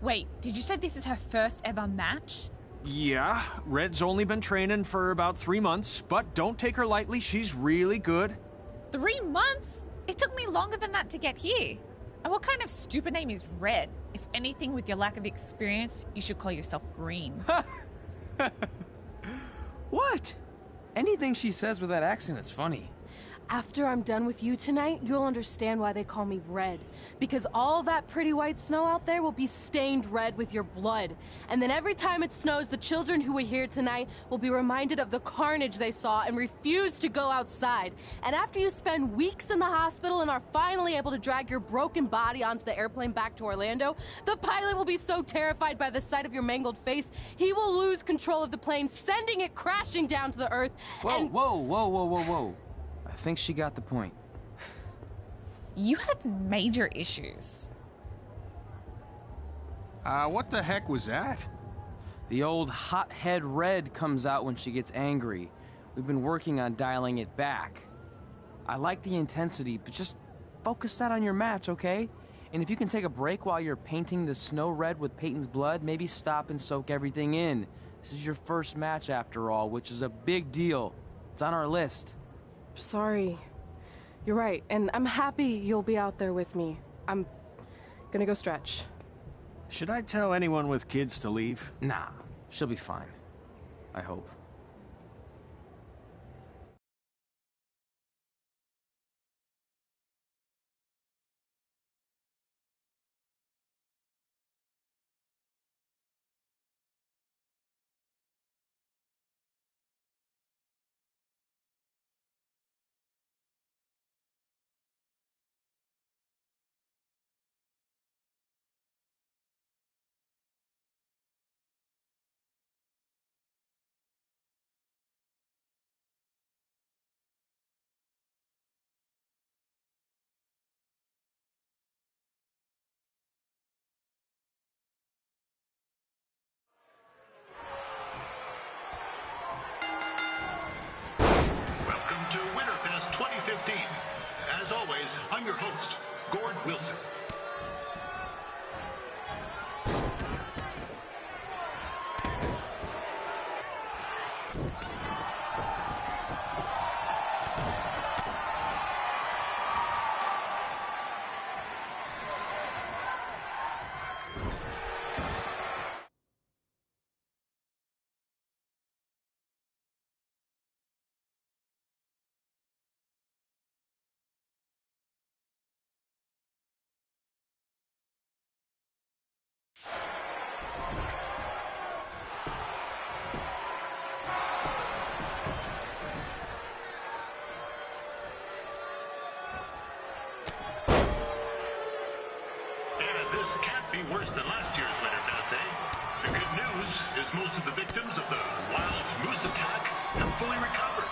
Wait, did you say this is her first ever match? Yeah, Red's only been training for about 3 months, but don't take her lightly, she's really good. 3 months? It took me longer than that to get here. And what kind of stupid name is Red? If anything, with your lack of experience, you should call yourself Green. What? Anything she says with that accent is funny. After I'm done with you tonight, you'll understand why they call me Red. Because all that pretty white snow out there will be stained red with your blood. And then every time it snows, the children who were here tonight will be reminded of the carnage they saw and refuse to go outside. And after you spend weeks in the hospital and are finally able to drag your broken body onto the airplane back to Orlando, the pilot will be so terrified by the sight of your mangled face, he will lose control of the plane, sending it crashing down to the earth. Whoa. I think she got the point. You have major issues. What the heck was that? The old hothead Red comes out when she gets angry. We've been working on dialing it back. I like the intensity, but just focus that on your match, okay? And if you can take a break while you're painting the snow red with Peyton's blood, maybe stop and soak everything in. This is your first match after all, which is a big deal. It's on our list. sorry. You're right, and I'm happy you'll be out there with me. I'm gonna go stretch. Should I tell anyone with kids to leave? Nah, she'll be fine. I hope. Welcome to Winterfest 2015. As always, I'm your host, Gord Wilson. This can't be worse than last year's Winterfest, eh? The good news is most of the victims of the wild moose attack have fully recovered.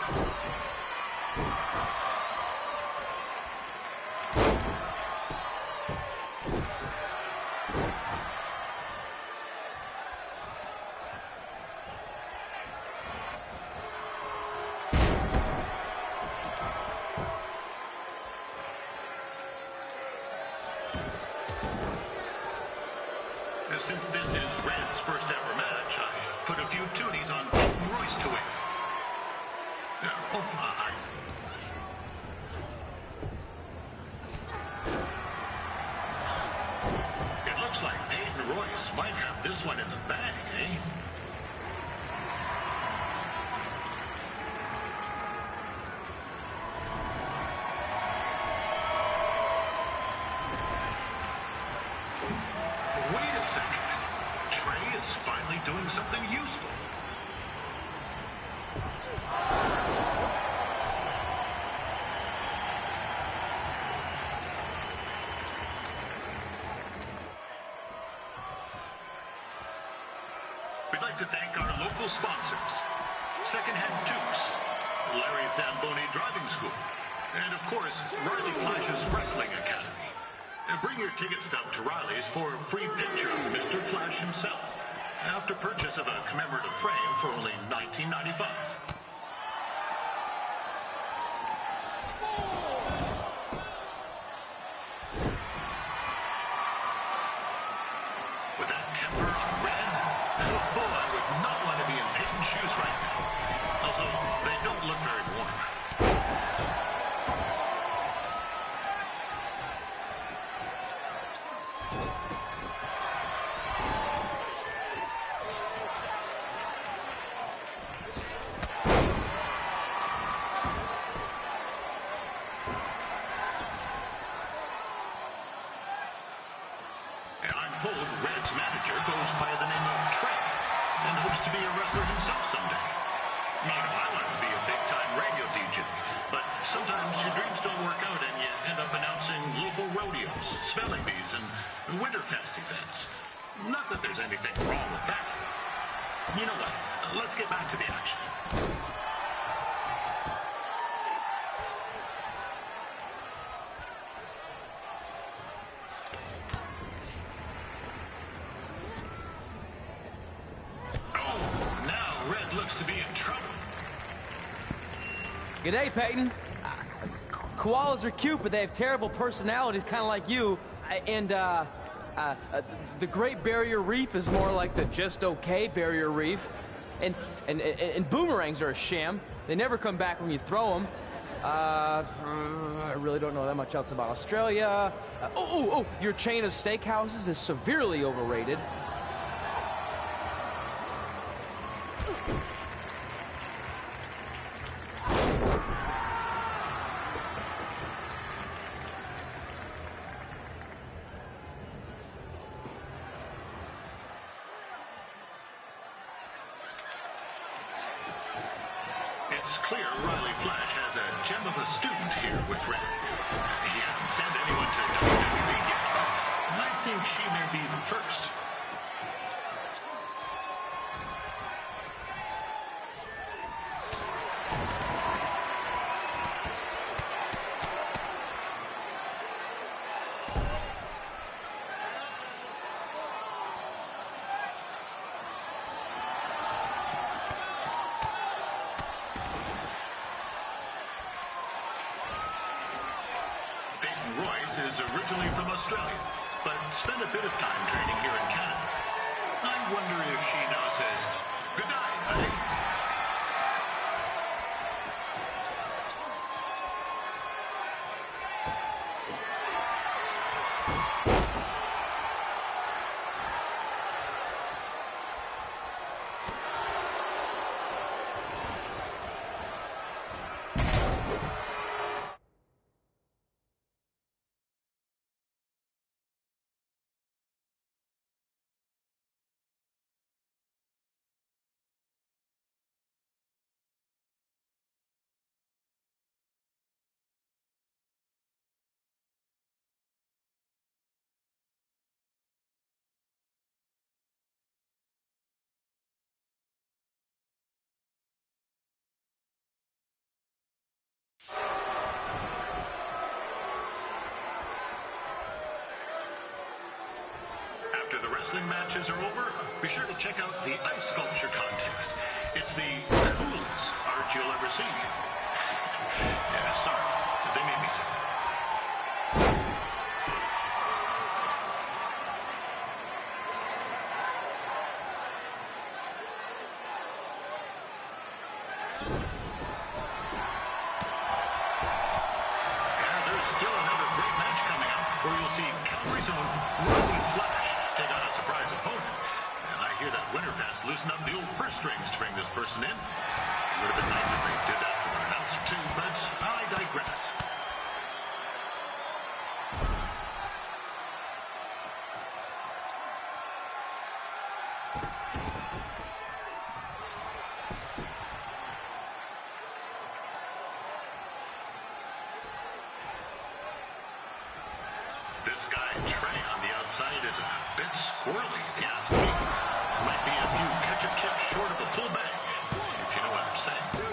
Since this is Red's first ever match, I put a few toonies on Peyton Royce to win. It looks like Peyton Royce might have this one in the bag, eh? Wait a second. Trey is finally doing something useful. We'd like to thank our local sponsors, Secondhand Tukes, Larry Zamboni Driving School, and of course, Riley Flash's Wrestling Academy. Bring your ticket stub to Riley's for a free picture of Mr. Flash himself after purchase of a commemorative frame for only $19.95. With that temper on Red, oh, I would not want to be in Peyton's shoes right now. Also, they don't look very warm. Red's manager goes by the name of Trey and hopes to be a wrestler himself someday. Meanwhile, I would be a big-time radio DJ, but sometimes your dreams don't work out and you end up announcing local rodeos, spelling bees, and Winterfest events. Not that there's anything wrong with that. You know what? Let's get back to the action. Looks to be in trouble. G'day, Peyton. Koalas are cute, but they have terrible personalities, kind of like you. The Great Barrier Reef is more like the just okay Barrier Reef. And boomerangs are a sham. They never come back when you throw them. I really don't know that much else about Australia. Your chain of steakhouses is severely overrated. It's clear Riley Flash has a gem of a student here with Red. He hasn't sent anyone to WWE yet, and I think she may be the first. Royce is originally from Australia, but spent a bit of time training here in Canada. I wonder if she now says, "Good night, honey." After the wrestling matches are over, be sure to check out the ice sculpture contest. It's the coolest art you'll ever see. Yeah, sorry, they made me say that. Still another great match coming up where you'll see Calgary's own Riley Flash take on a surprise opponent. And I hear that Winterfest loosened up the old purse strings to bring this person in. It would have been nice if they did that for an ounce or two, but I digress. This guy, Trey, on the outside is a bit squirrely, if you ask me. Might be a few ketchup chips short of a full bag, if you know what I'm saying.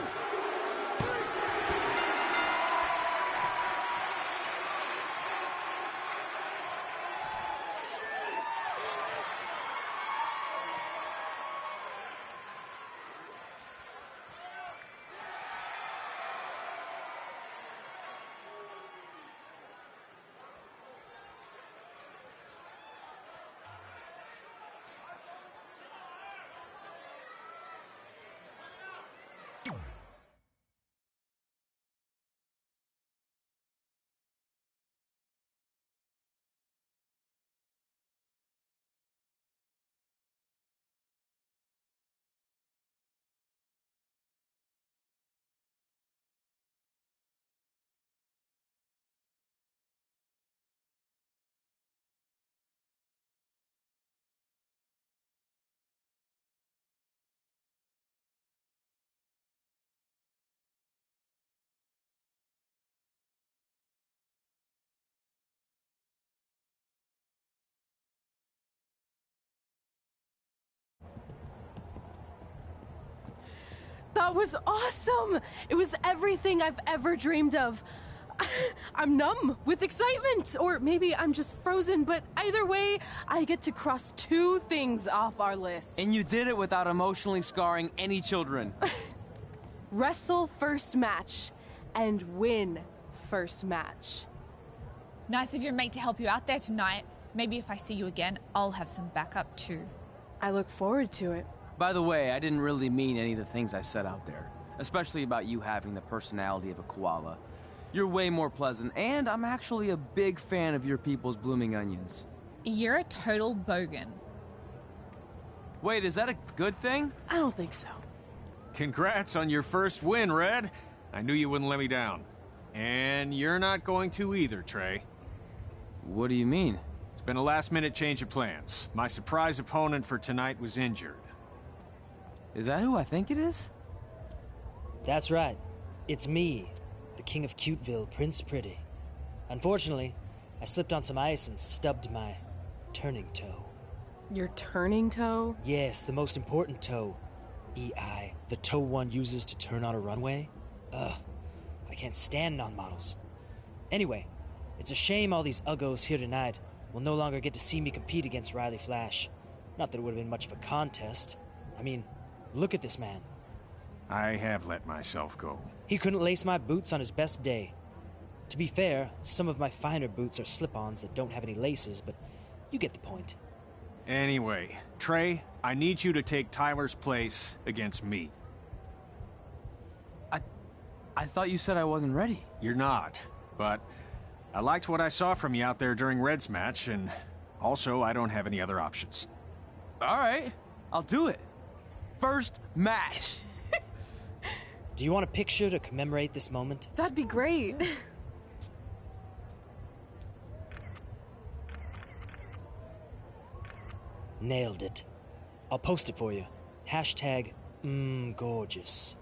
That was awesome! It was everything I've ever dreamed of. I'm numb with excitement, or maybe I'm just frozen, but either way, I get to cross 2 things off our list. And you did it without emotionally scarring any children. Wrestle first match and win first match. Nice of your mate to help you out there tonight. Maybe if I see you again, I'll have some backup too. I look forward to it. By the way, I didn't really mean any of the things I said out there. especially about you having the personality of a koala. You're way more pleasant, and I'm actually a big fan of your people's blooming onions. You're a total bogan. Wait, is that a good thing? I don't think so. Congrats on your first win, Red. I knew you wouldn't let me down. And you're not going to either, Trey. What do you mean? It's been a last-minute change of plans. My surprise opponent for tonight was injured. Is that who I think it is? That's right. It's me, the King of Cuteville, Prince Pretty. Unfortunately, I slipped on some ice and stubbed my turning toe. Your turning toe? Yes, the most important toe. EI, the toe one uses to turn on a runway. Ugh, I can't stand non-models. Anyway, it's a shame all these uggos here tonight will no longer get to see me compete against Riley Flash. Not that it would have been much of a contest. I mean, look at this man. I have let myself go. He couldn't lace my boots on his best day. To be fair, some of my finer boots are slip-ons that don't have any laces, but you get the point. Anyway, Trey, I need you to take Tyler's place against me. I thought you said I wasn't ready. You're not, but I liked what I saw from you out there during Red's match, and also I don't have any other options. All right, I'll do it. First match. Do you want a picture to commemorate this moment? That'd be great. Nailed it. I'll post it for you. Hashtag gorgeous.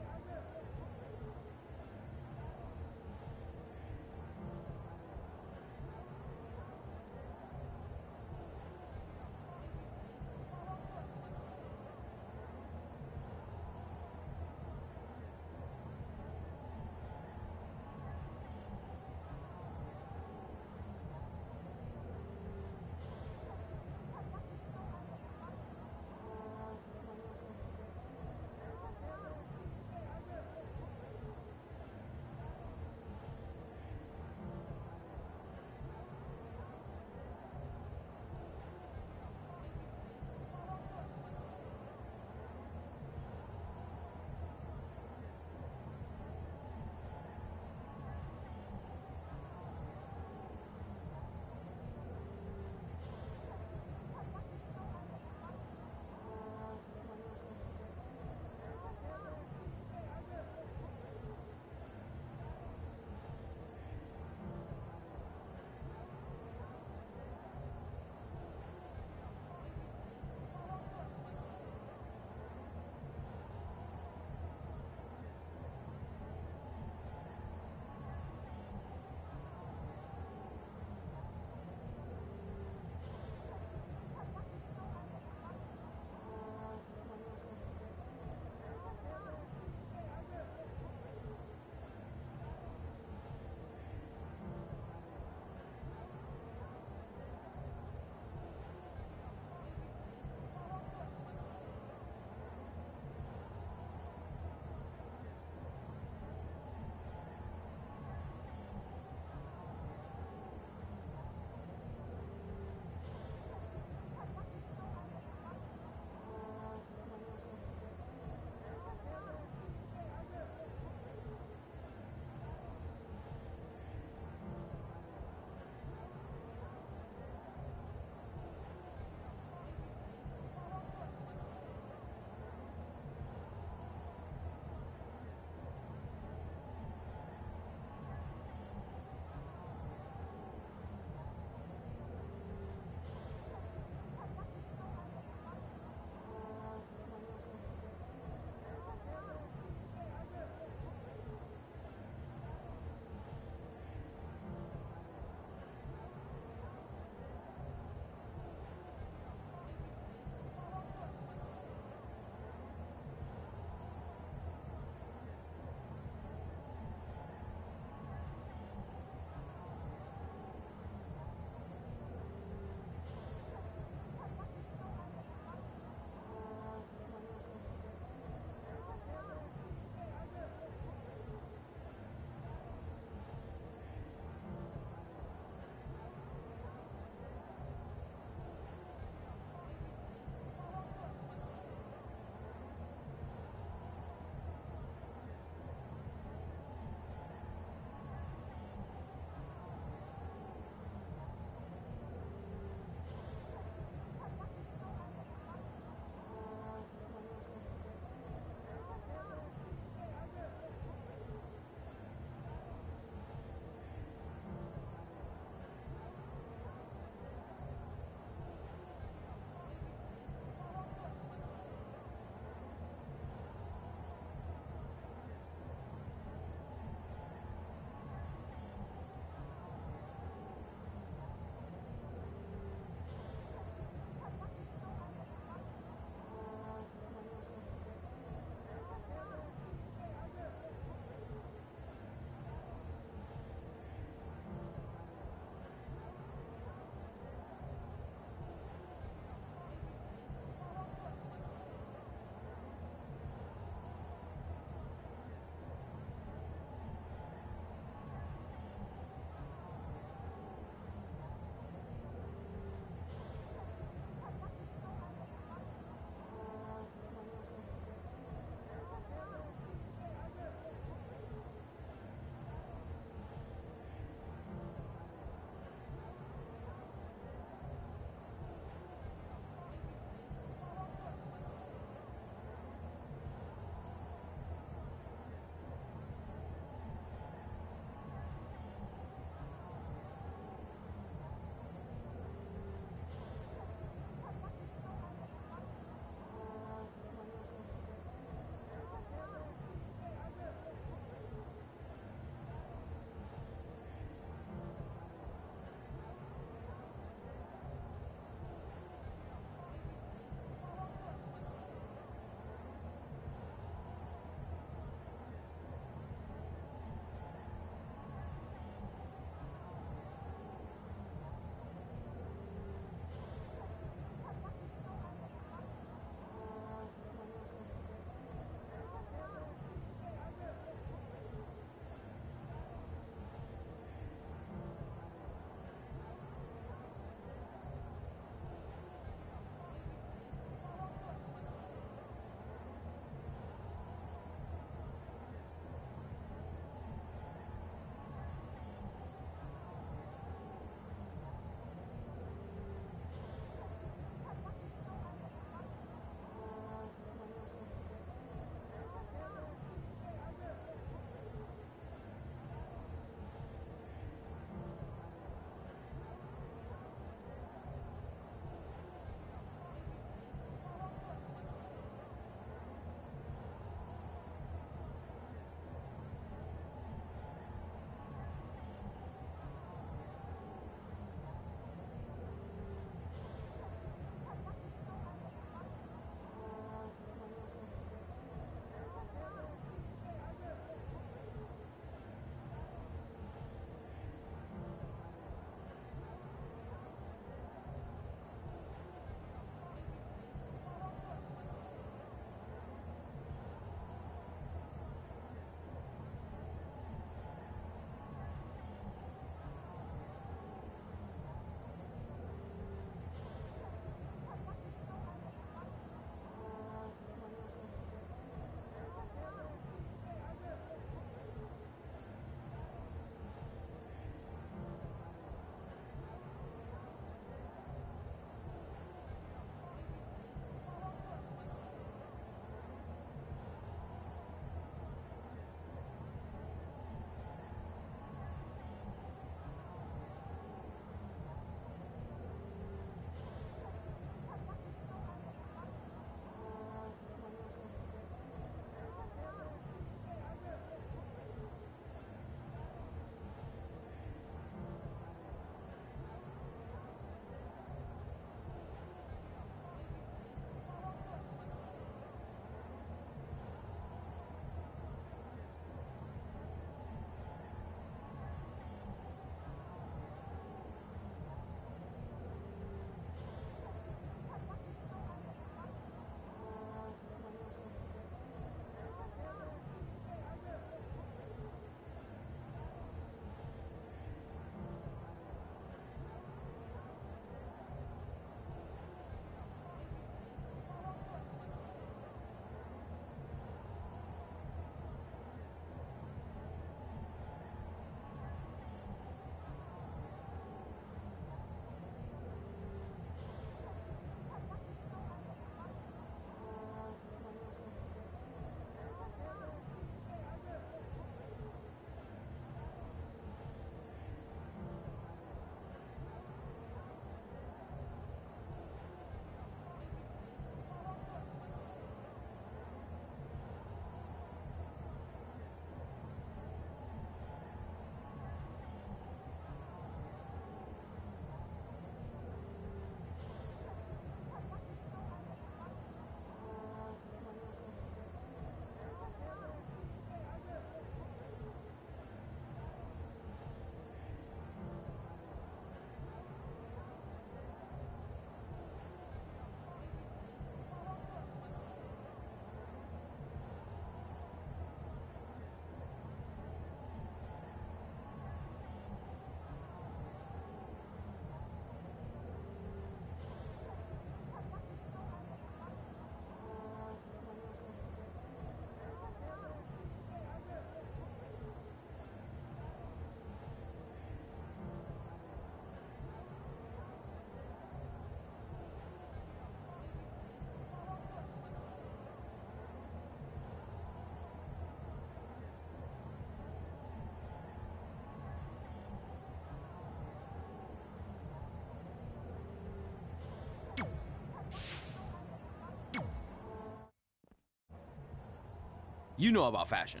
You know about fashion.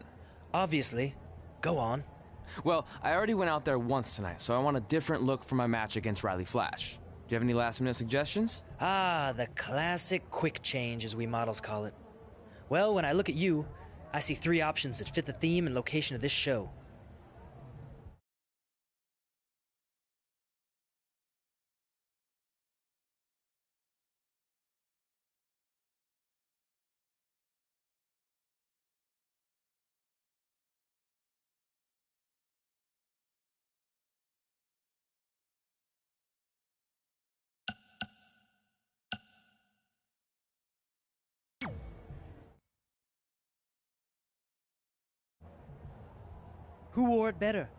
Obviously. Go on. Well, I already went out there once tonight, so I want a different look for my match against Riley Flash. Do you have any last-minute suggestions? Ah, the classic quick change, as we models call it. Well, when I look at you, I see 3 options that fit the theme and location of this show. Who wore it better?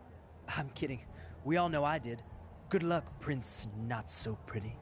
I'm kidding. We all know I did. Good luck, Prince Not So Pretty.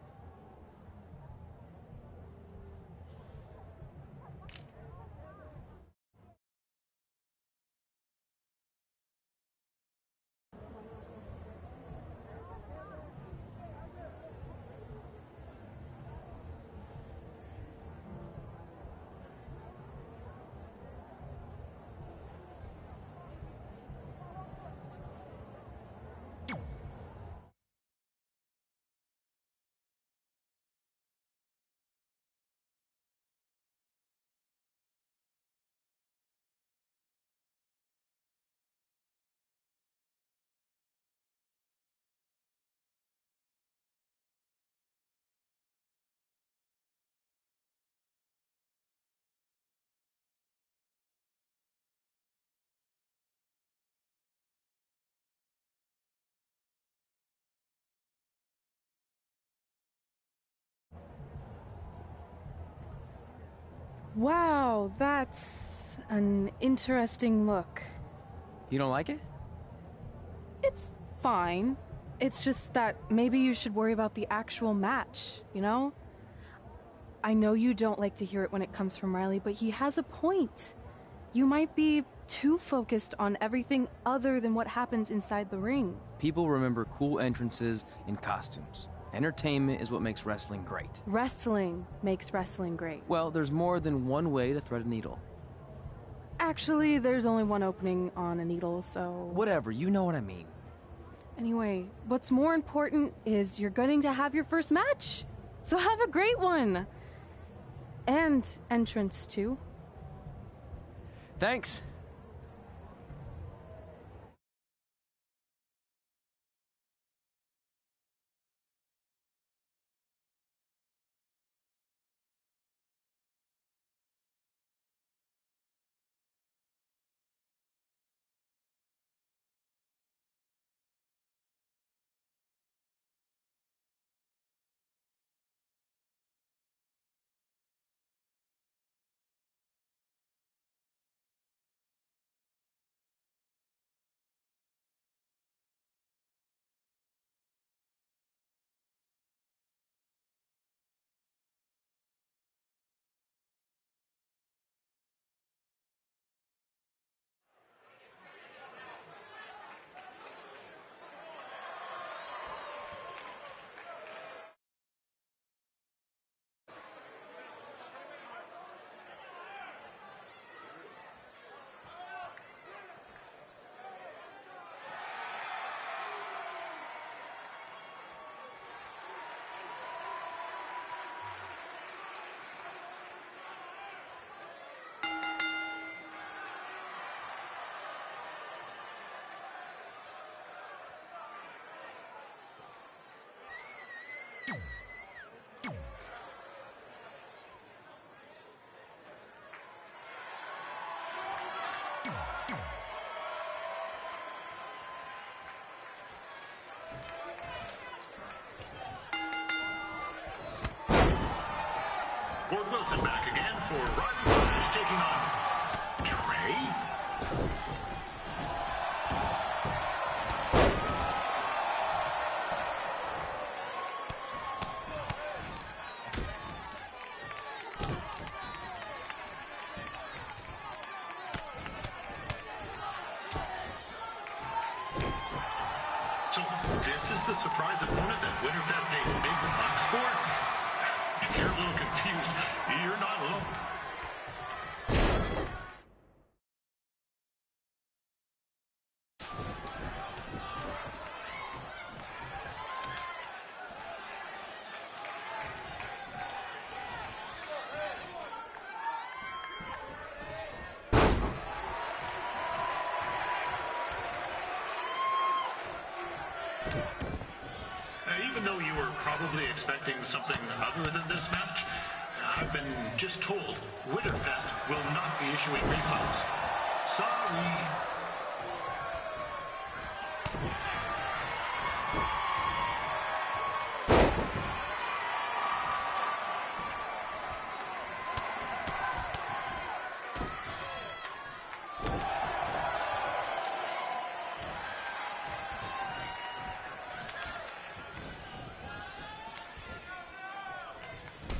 Wow, that's an interesting look. You don't like it? It's fine. It's just that maybe you should worry about the actual match, you know? I know you don't like to hear it when it comes from Riley, but he has a point. You might be too focused on everything other than what happens inside the ring. People remember cool entrances and costumes. Entertainment is what makes wrestling great. Wrestling makes wrestling great. Well, there's more than one way to thread a needle. Actually, there's only one opening on a needle, so... Whatever, you know what I mean. Anyway, what's more important is you're going to have your first match. So have a great one. And entrance, too. Thanks. Gord Wilson back again for Riley Flash taking on Trey. So this is the surprise opponent that winner bet paid big bucks for? If you're a little confused, you're not alone. Even though you were probably expecting something other than this match, I've been just told Winterfest will not be issuing refunds. Sorry.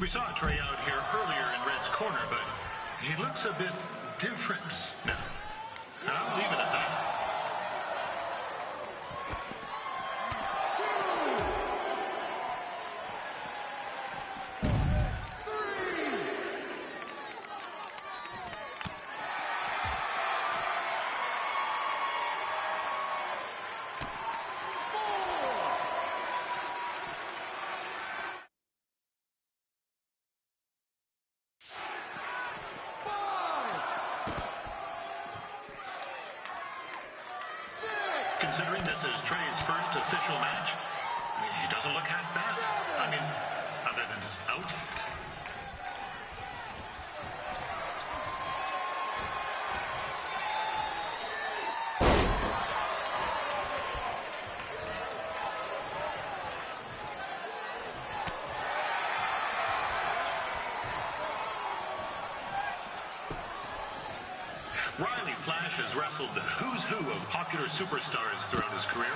We saw Trey out here earlier in Red's corner, but he looks a bit different now. I'll leave it at that. Considering this is Trey's first official match, he doesn't look half bad. I mean, other than his outfit. Riley Flash has wrestled the who's who of popular superstars throughout his career.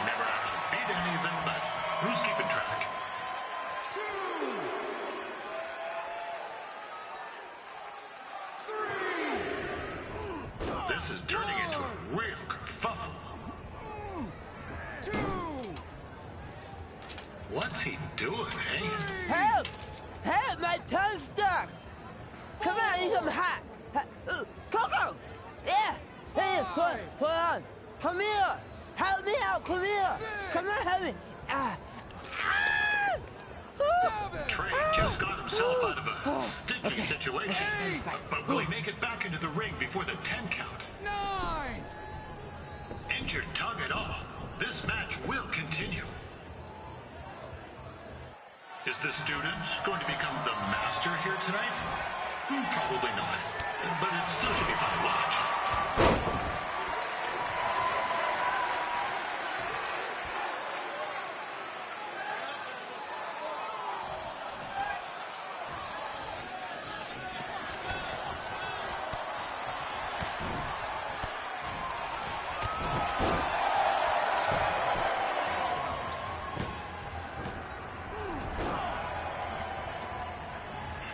Never actually beat any of them, but who's keeping track? This is turning into a real kerfuffle. What's he doing, eh? Help! Help! My tongue's stuck! Come on, I need some hot! Coco! Yeah! Hey, hold on! Come here! Help me out! Come here! Come on, help me! Trey just got himself out of a sticky situation. But will he make it back into the ring before the 10 count? 9! Injured tongue at all. This match will continue. Is the student going to become the master here tonight? Probably not. But it still should be fun to watch.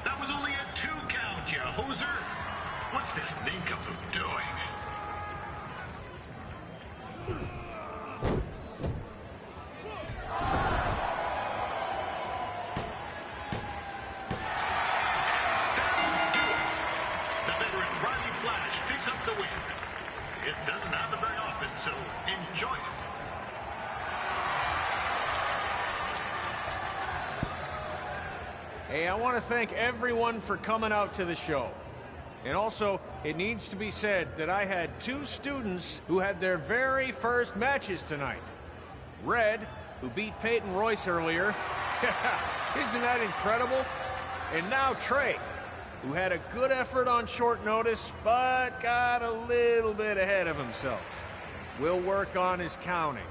That was only a 2 count, you hoser. What's this nincompoop doing? The veteran Riley Flash picks up the win. It doesn't happen very often, so enjoy it. Hey, I want to thank everyone for coming out to the show. And also, it needs to be said that I had 2 students who had their very first matches tonight. Red, who beat Peyton Royce earlier. Isn't that incredible? And now Trey, who had a good effort on short notice, but got a little bit ahead of himself. We'll work on his counting.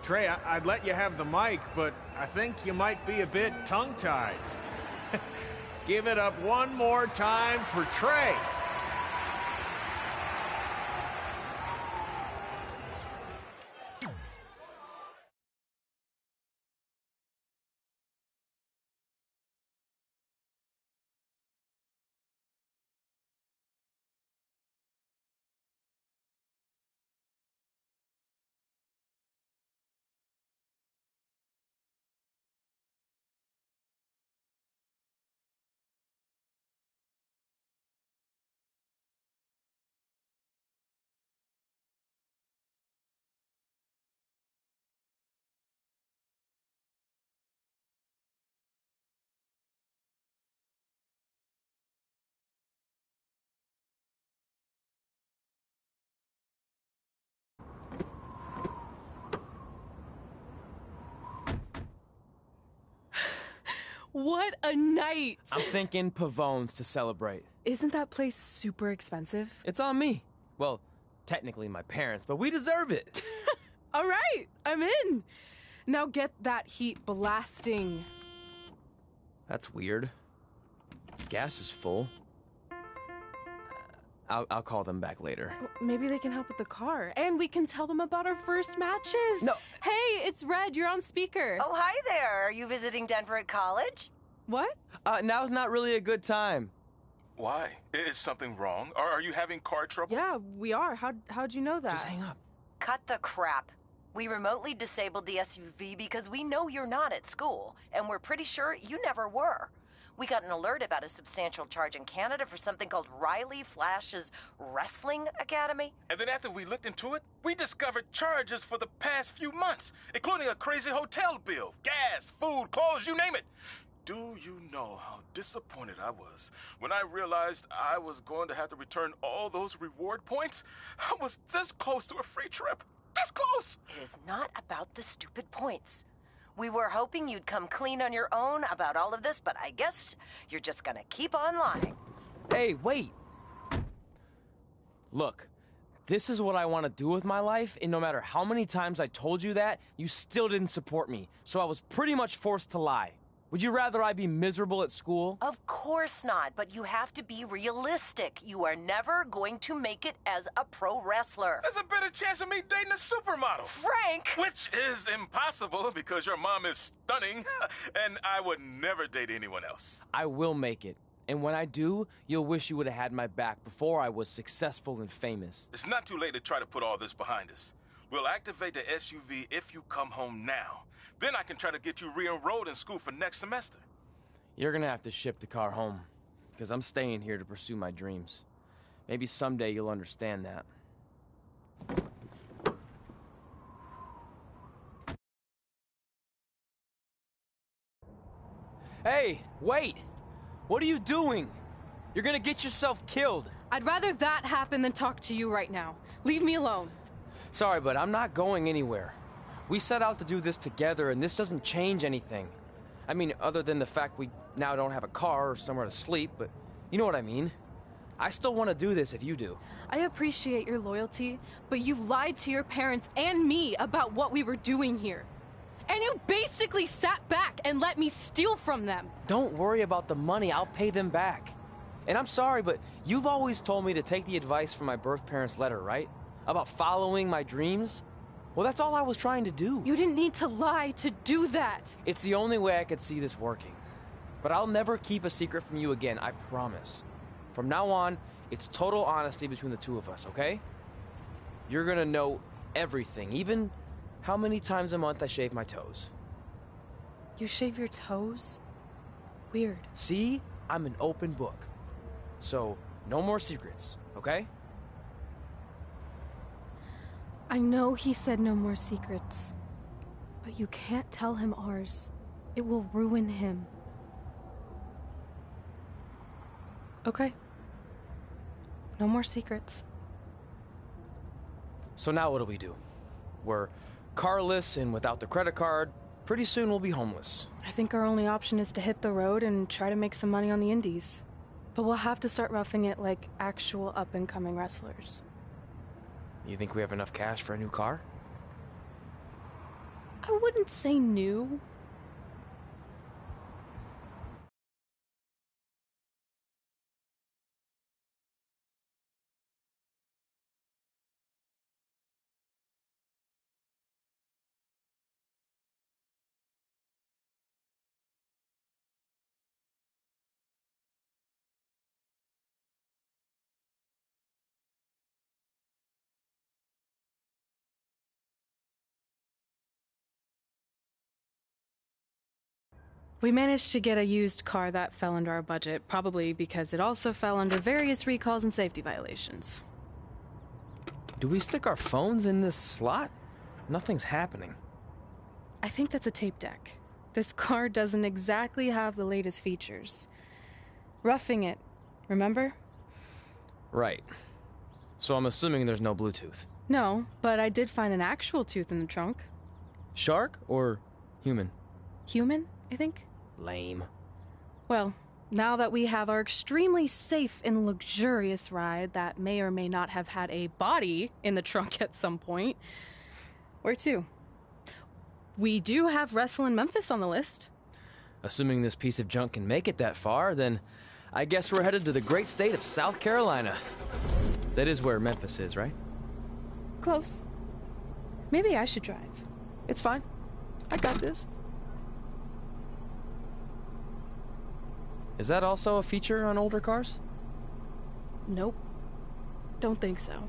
Trey, I'd let you have the mic, but I think you might be a bit tongue-tied. Give it up one more time for Trey. What a night! I'm thinking Pavone's to celebrate. Isn't that place super expensive? It's on me. Well, technically my parents, but we deserve it. All right, I'm in. Now get that heat blasting. That's weird. Gas is full. I'll call them back later. Maybe they can help with the car. And we can tell them about our first matches. No. Hey, it's Red. You're on speaker. Oh, hi there. Are you visiting Denver at college? What? Now's not really a good time. Why? Is something wrong? Are you having car trouble? Yeah, we are. How'd you know that? Just hang up. Cut the crap. We remotely disabled the SUV because we know you're not at school, and we're pretty sure you never were. We got an alert about a substantial charge in Canada for something called Riley Flash's Wrestling Academy. And then after we looked into it, we discovered charges for the past few months, including a crazy hotel bill, gas, food, clothes, you name it. Do you know how disappointed I was when I realized I was going to have to return all those reward points? I was this close to a free trip. This close! It is not about the stupid points. We were hoping you'd come clean on your own about all of this, but I guess you're just gonna keep on lying. Hey, wait! Look, this is what I want to do with my life, and no matter how many times I told you that, you still didn't support me, so I was pretty much forced to lie. Would you rather I be miserable at school? Of course not, but you have to be realistic. You are never going to make it as a pro wrestler. There's a better chance of me dating a supermodel. Frank! Which is impossible because your mom is stunning, and I would never date anyone else. I will make it. And when I do, you'll wish you would have had my back before I was successful and famous. It's not too late to try to put all this behind us. We'll activate the SUV if you come home now. Then I can try to get you re-enrolled in school for next semester. You're gonna have to ship the car home, because I'm staying here to pursue my dreams. Maybe someday you'll understand that. Hey, wait! What are you doing? You're gonna get yourself killed. I'd rather that happen than talk to you right now. Leave me alone. Sorry, but I'm not going anywhere. We set out to do this together, and this doesn't change anything. I mean, other than the fact we now don't have a car or somewhere to sleep, but you know what I mean. I still want to do this if you do. I appreciate your loyalty, but you lied to your parents and me about what we were doing here. And you basically sat back and let me steal from them. Don't worry about the money, I'll pay them back. And I'm sorry, but you've always told me to take the advice from my birth parents' letter, right? About following my dreams? Well, that's all I was trying to do. You didn't need to lie to do that. It's the only way I could see this working. But I'll never keep a secret from you again, I promise. From now on, it's total honesty between the two of us, okay? You're gonna know everything, even how many times a month I shave my toes. You shave your toes? Weird. See? I'm an open book. So, no more secrets, okay? I know he said no more secrets, but you can't tell him ours. It will ruin him. Okay. No more secrets. So now what do? We're carless and without the credit card. Pretty soon we'll be homeless. I think our only option is to hit the road and try to make some money on the indies. But we'll have to start roughing it like actual up-and-coming wrestlers. You think we have enough cash for a new car? I wouldn't say new. We managed to get a used car that fell under our budget, probably because it also fell under various recalls and safety violations. Do we stick our phones in this slot? Nothing's happening. I think that's a tape deck. This car doesn't exactly have the latest features. Roughing it, remember? Right. So I'm assuming there's no Bluetooth. No, but I did find an actual tooth in the trunk. Shark or human? Human, I think. Lame. Well, now that we have our extremely safe and luxurious ride that may or may not have had a body in the trunk at some point, where to? We do have Wrestle in Memphis on the list. Assuming this piece of junk can make it that far, then I guess we're headed to the great state of South Carolina. That is where Memphis is, right? Close. Maybe I should drive. It's fine. I got this. Is that also a feature on older cars? Nope. Don't think so.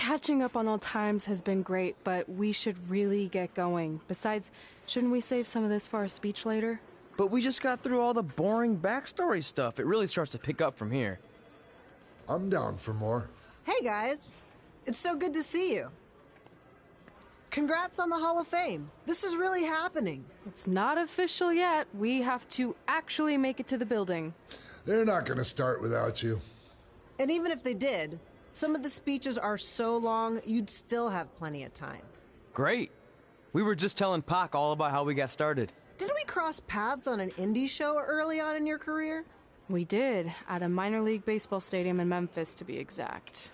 Catching up on old times has been great, but we should really get going. Besides, shouldn't we save some of this for our speech later? But we just got through all the boring backstory stuff. It really starts to pick up from here. I'm down for more. Hey, guys. It's so good to see you. Congrats on the Hall of Fame. This is really happening. It's not official yet. We have to actually make it to the building. They're not going to start without you. And even if they did, some of the speeches are so long, you'd still have plenty of time. Great. We were just telling Pac all about how we got started. Didn't we cross paths on an indie show early on in your career? We did, at a minor league baseball stadium in Memphis, to be exact.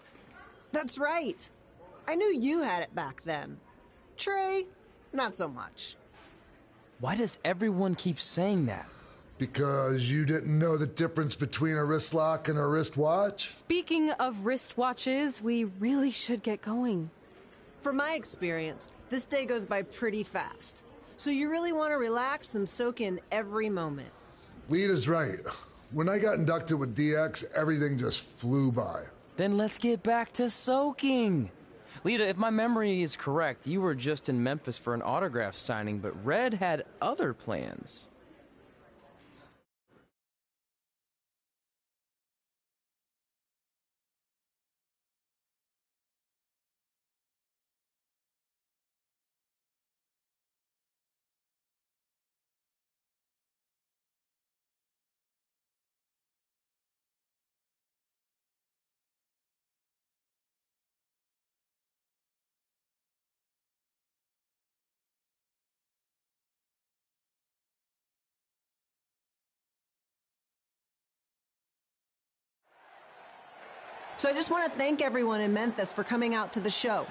That's right. I knew you had it back then. Trey, not so much. Why does everyone keep saying that? Because you didn't know the difference between a wrist lock and a wristwatch? Speaking of wristwatches, we really should get going. From my experience, this day goes by pretty fast. So you really want to relax and soak in every moment. Lita's right. When I got inducted with DX, everything just flew by. Then let's get back to soaking. Lita, if my memory is correct, you were just in Memphis for an autograph signing, but Red had other plans. So I just want to thank everyone in Memphis for coming out to the show.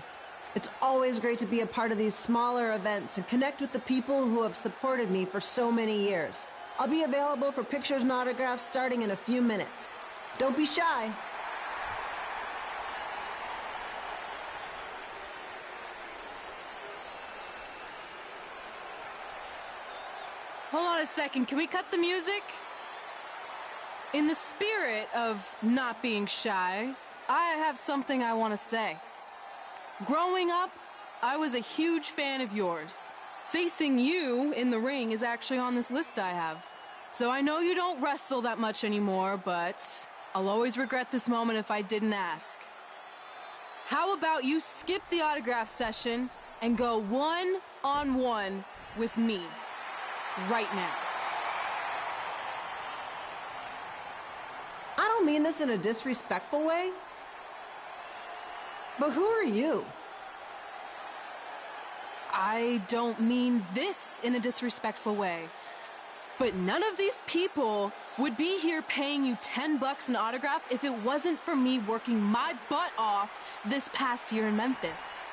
It's always great to be a part of these smaller events and connect with the people who have supported me for so many years. I'll be available for pictures and autographs starting in a few minutes. Don't be shy. Hold on a second, can we cut the music? In the spirit of not being shy, I have something I want to say. Growing up, I was a huge fan of yours. Facing you in the ring is actually on this list I have. So I know you don't wrestle that much anymore, but I'll always regret this moment if I didn't ask. How about you skip the autograph session and go one-on-one with me right now? I don't mean this in a disrespectful way, but who are you? I don't mean this in a disrespectful way, but none of these people would be here paying you $10 an autograph if it wasn't for me working my butt off this past year in Memphis.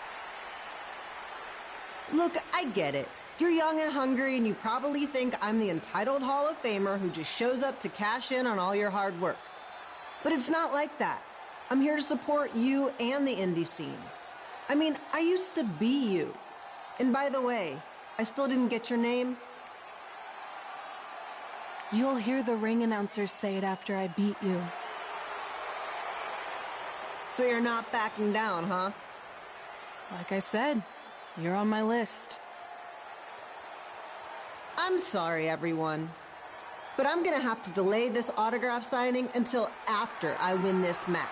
Look, I get it. You're young and hungry, and you probably think I'm the entitled Hall of Famer who just shows up to cash in on all your hard work. But it's not like that. I'm here to support you and the indie scene. I mean, I used to be you. And by the way, I still didn't get your name. You'll hear the ring announcers say it after I beat you. So you're not backing down, huh? Like I said, you're on my list. I'm sorry, everyone. But I'm gonna have to delay this autograph signing until after I win this match.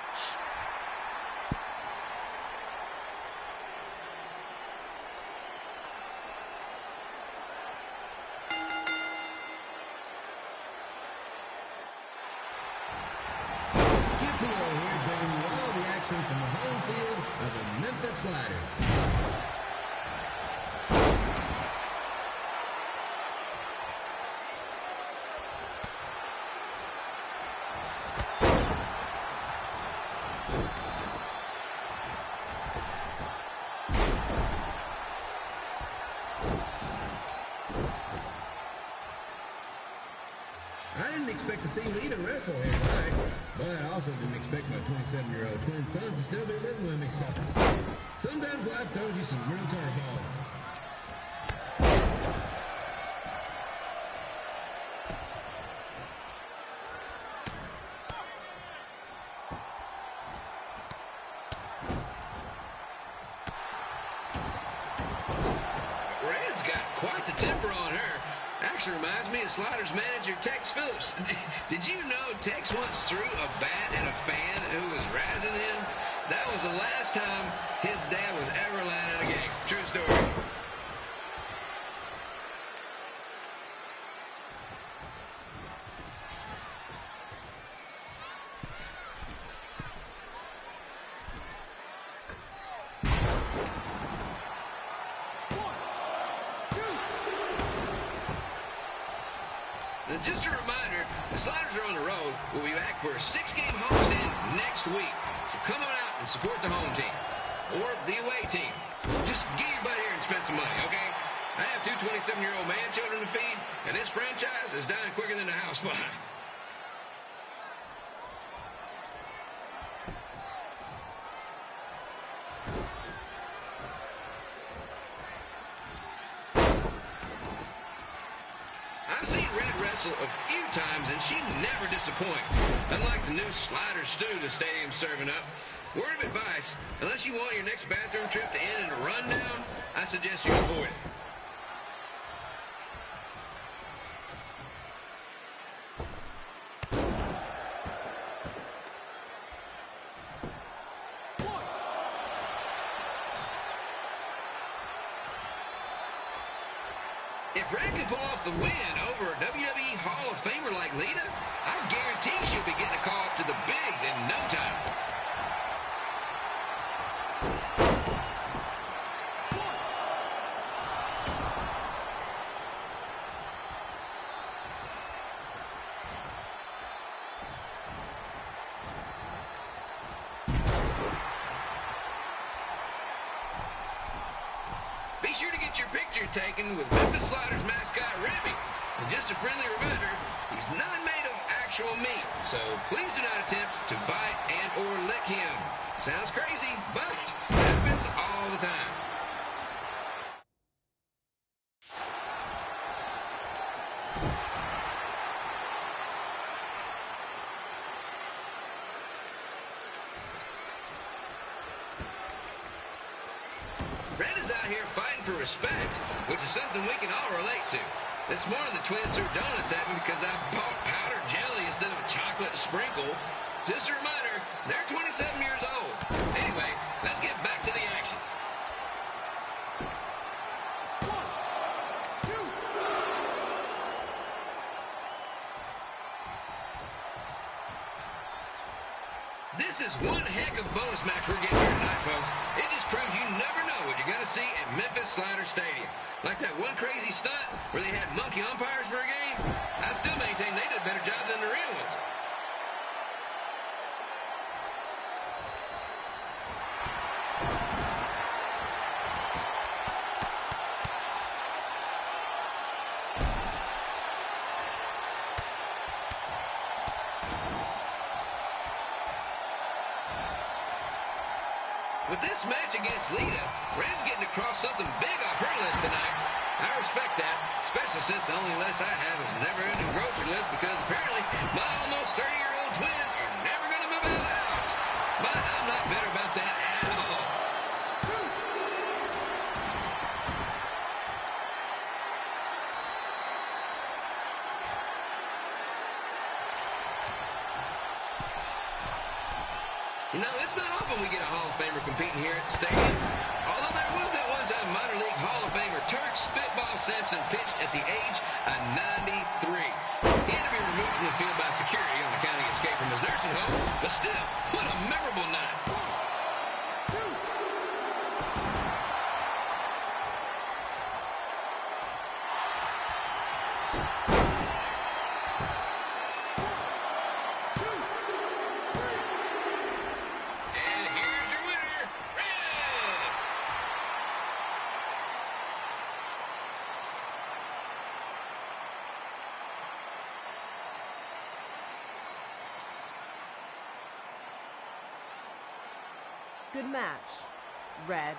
Skip Hero here bringing you all the action from the home field of the Memphis Sliders. I didn't expect to see Lita wrestle here tonight, but I also didn't expect my 27-year-old twin sons to still be living with me, so sometimes life throws you some real curveballs. temper on her. Actually reminds me of Sliders manager Tex Phillips. Did you know Tex once threw a bat at a fan who was razzing him? That was the last time his dad was ever allowed in a game. True story. Just a reminder, the Sliders are on the road. We'll be back for a 6-game homestand next week. So come on out and support the home team. Or the away team. Just get your butt here and spend some money, okay? I have 2 27-year-old man children to feed, and this franchise is dying quicker than the house fire. I've seen Red wrestle a few times, and she never disappoints. Unlike the new slider stew the stadium's serving up. Word of advice, unless you want your next bathroom trip to end in a rundown, I suggest you avoid it. If Red can pull off the win over a WWE Hall of Famer like Lita, I guarantee she'll be getting a call up to the bigs in no time. Be sure to get your picture taken with Memphis Sliders mascot Ribby. And just a friendly reminder, he's not made of actual meat, so please do not attempt to bite and or lick him. Sounds crazy, but happens all the time. Red is out here fighting for respect, which is something we can all relate to. This morning, the twins threw donuts at me because I bought powdered jelly instead of a chocolate sprinkle. Just a reminder, they're 27 years old. Anyway, let's get back to the action. This is one heck of a bonus match we're getting here tonight, folks. It just proves you never know what you're going to see at Memphis Slider Stadium. Like that one crazy stunt where they had monkey umpires for a game. I still maintain they did a better job than the real ones. With this match against Lita, Red's getting across something big off her list tonight. I respect that, especially since the only list I have is a never-ending grocery list because apparently my almost 30-year-old twins are never going to move out of the house. But I'm not bitter about that at all. You know, it's not often we get a Hall of Famer competing here at the stadium. Although there was that one time minor league Hall of Famer Turk Spitball Simpson pitched at the age of 93. He had to be removed from the field by security on account of the escape from his nursing home. But still, what a memorable night. Good match, Red.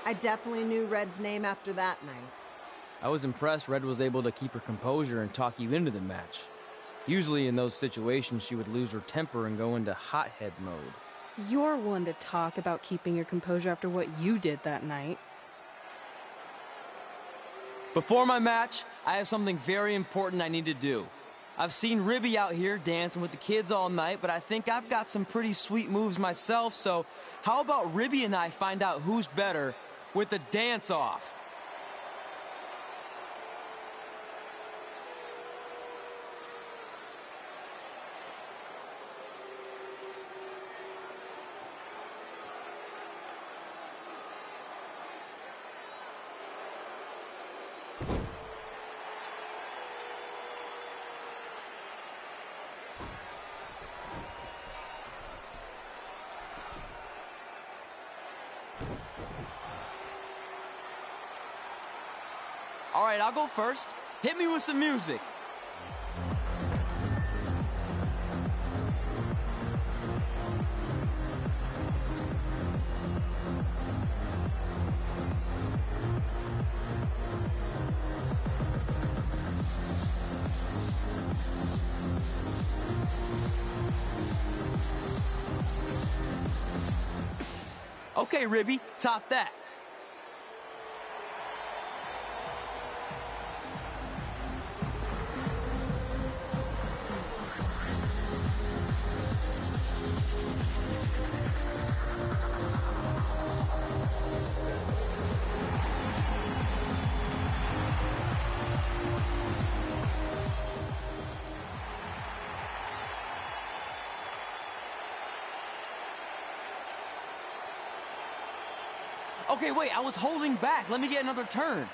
I definitely knew Red's name after that night. I was impressed Red was able to keep her composure and talk you into the match. Usually in those situations, she would lose her temper and go into hothead mode. You're one to talk about keeping your composure after what you did that night. Before my match, I have something very important I need to do. I've seen Ribby out here dancing with the kids all night, but I think I've got some pretty sweet moves myself, so how about Ribby and I find out who's better with the dance-off? All right, I'll go first. Hit me with some music. Okay, Ribby, top that. Okay, wait, I was holding back. Let me get another turn.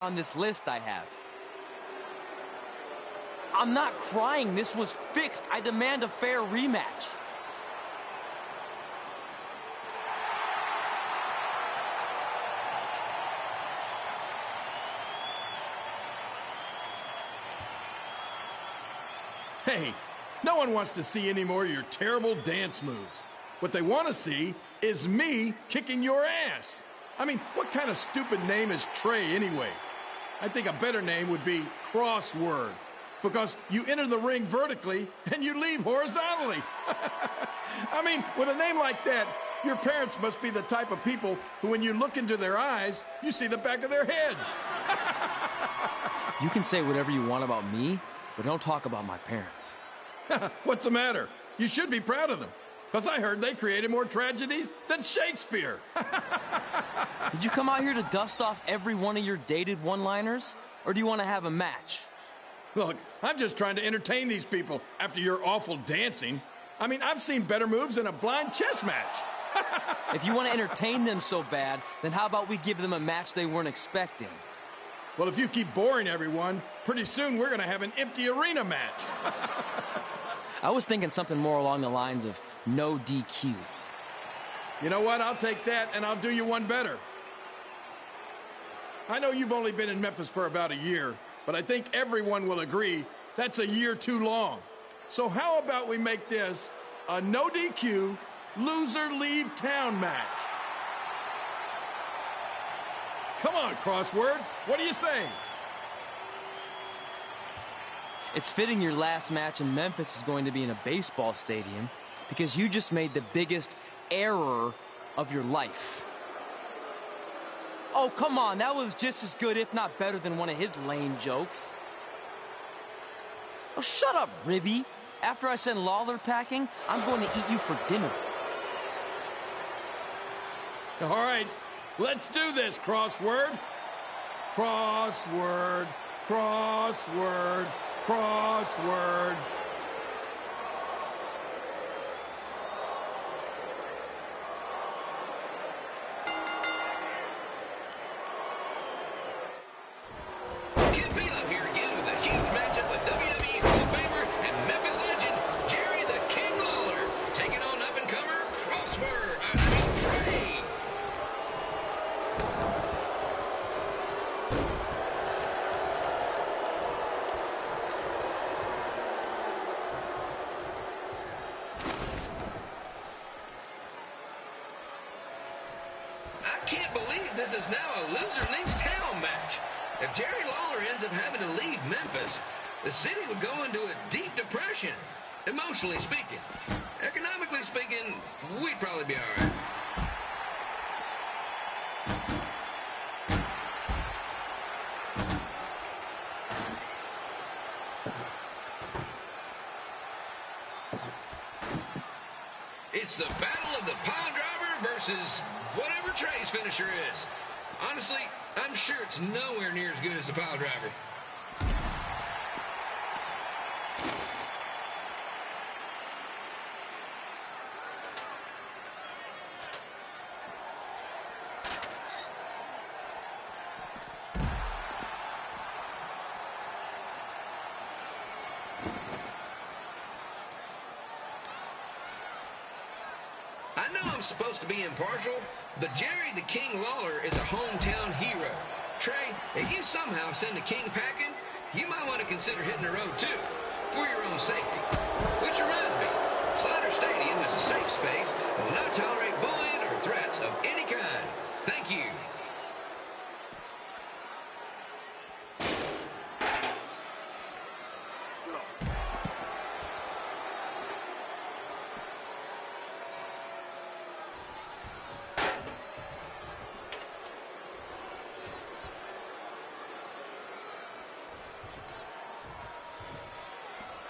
On this list I have. I'm not crying. This was fixed. I demand a fair rematch. Hey, no one wants to see any more of your terrible dance moves. What they want to see is me kicking your ass. I mean, what kind of stupid name is Trey anyway? I think a better name would be Crossword, because you enter the ring vertically and you leave horizontally. I mean, with a name like that, your parents must be the type of people who, when you look into their eyes, you see the back of their heads. You can say whatever you want about me, but don't talk about my parents. What's the matter? You should be proud of them, because I heard they created more tragedies than Shakespeare. Did you come out here to dust off every one of your dated one-liners? Or do you want to have a match? Look, I'm just trying to entertain these people after your awful dancing. I mean, I've seen better moves than a blind chess match. If you want to entertain them so bad, then how about we give them a match they weren't expecting? Well, if you keep boring everyone, pretty soon we're going to have an empty arena match. I was thinking something more along the lines of no DQ. You know what? I'll take that, and I'll do you one better. I know you've only been in Memphis for about a year, but I think everyone will agree that's a year too long. So how about we make this a no DQ, loser leave town match? Come on, Crossword. What do you say? It's fitting your last match in Memphis is going to be in a baseball stadium because you just made the biggest error of your life. Oh, come on. That was just as good, if not better, than one of his lame jokes. Oh, shut up, Ribby. After I send Lawler packing, I'm going to eat you for dinner. All right. Let's do this, Crossword. Crossword, crossword, crossword. Kid Pila here again with a huge matchup with WWE Hall of Famer and Memphis legend, Jerry the King Lawler, taking on up-and-comer Trey. can't believe this is now a loser leaves town match. If Jerry Lawler ends up having to leave Memphis, the city would go into a deep depression, emotionally speaking. Economically speaking, we'd probably be all right. It's the battle of the pile driver versus whatever Trey's finisher is. Honestly, I'm sure it's nowhere near as good as the pile driver. I know I'm supposed to be impartial, but Jerry the King Lawler is a hometown hero. Trey, if you somehow send the King packing, you might want to consider hitting the road too, for your own safety. Which reminds me, Slider Stadium is a safe space and will not tolerate bullying or threats of any kind. Thank you.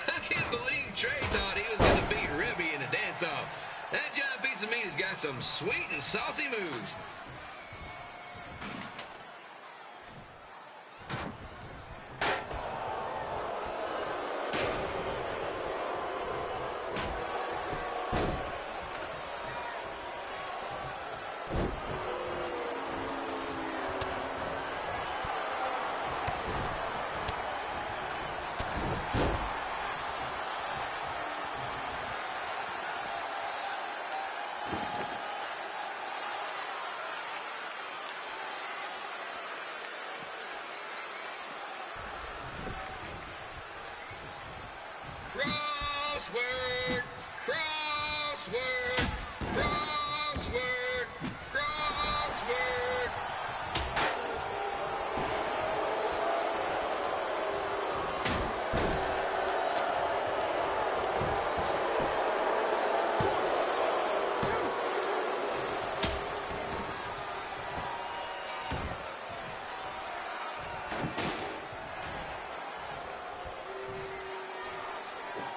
I can't believe Trey thought he was going to beat Rebby in a dance-off. That giant piece of meat has got some sweet and saucy moves. Crossword, crossword, crossword, crossword.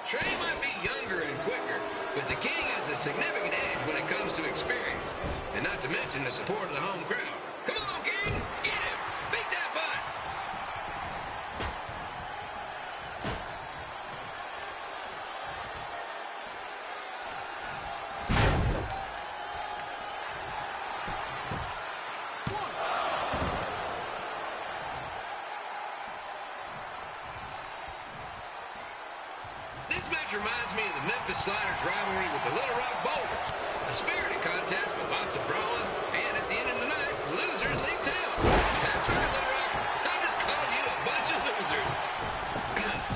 Trey might be younger and quicker, but the King has a significant edge when it comes to experience, and not to mention the support of the home crowd. Come on, King! Get him! Beat that butt! This match reminds me of the Memphis Sliders rivalry with the Little Rock Boulders. A spirited contest with lots of brawling, and at the end of the night, the losers leave town. That's right, Little Rock. I just called you a bunch of losers.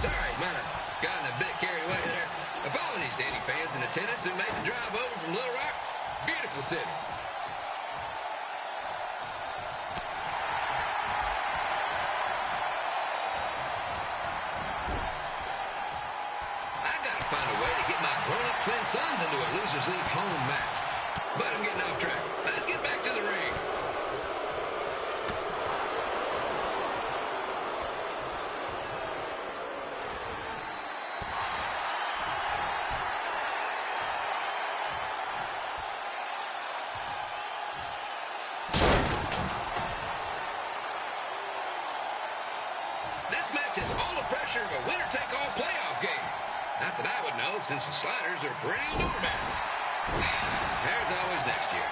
Sorry, might have gotten a bit carried away there. Apologies to any fans in attendance who made the drive over from Little Rock. Beautiful city. Find a way to get my grown-up twin sons into a losers league home match. But I'm getting off track. Let's get back to the ring. This match has all the pressure of a winner-take-all playoff game. Not that I would know, since the Sliders are perennial doormats. There's always next year.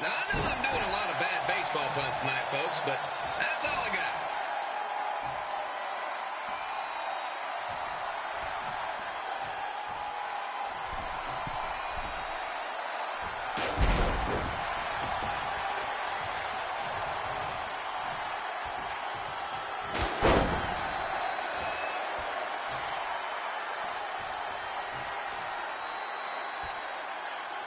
Now, I know I'm doing a lot of bad baseball puns tonight, folks, but that's all I got.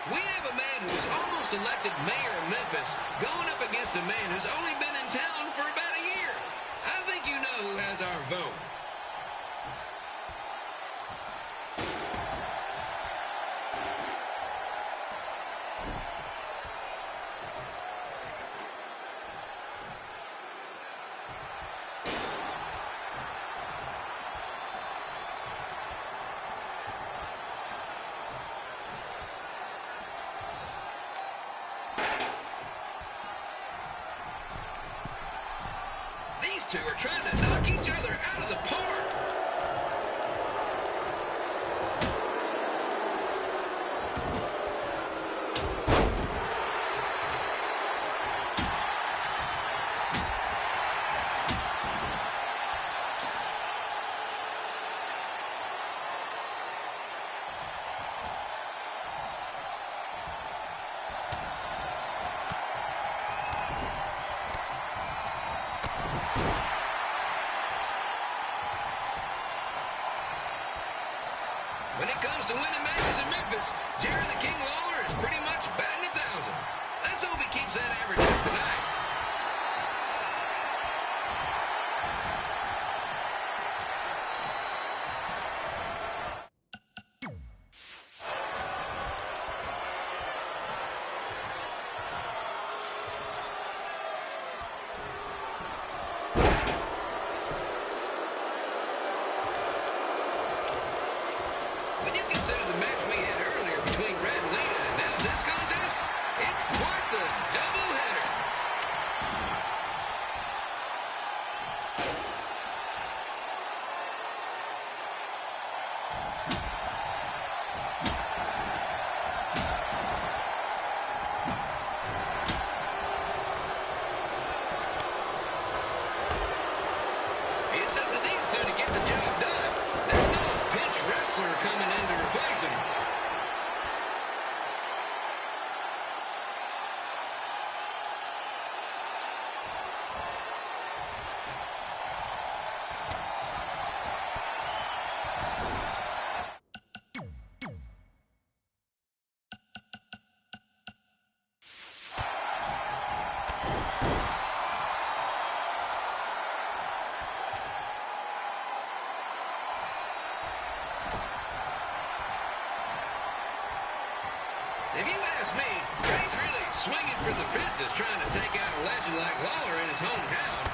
We have a man who was almost elected mayor of Memphis going up against a man who's only been in town for about a year. I think you know who has our vote. These two are trying to knock each other out of the park. When it comes to winning matches in Memphis, Jerry the King Lawler is pretty much batting 1,000. Let's hope he keeps that average up tonight. When you consider the match we had earlier between Red and Lita and now this contest, it's quite the doubleheader. It's up to these two to get the job done. There's no pinch wrestler coming in to replace him. If you ask me, Ray's really swinging for the fences trying to take out a legend like Lawler in his hometown.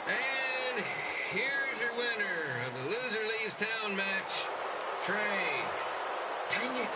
And here's your winner of the Loser Leaves Town match, Trey. Dang it.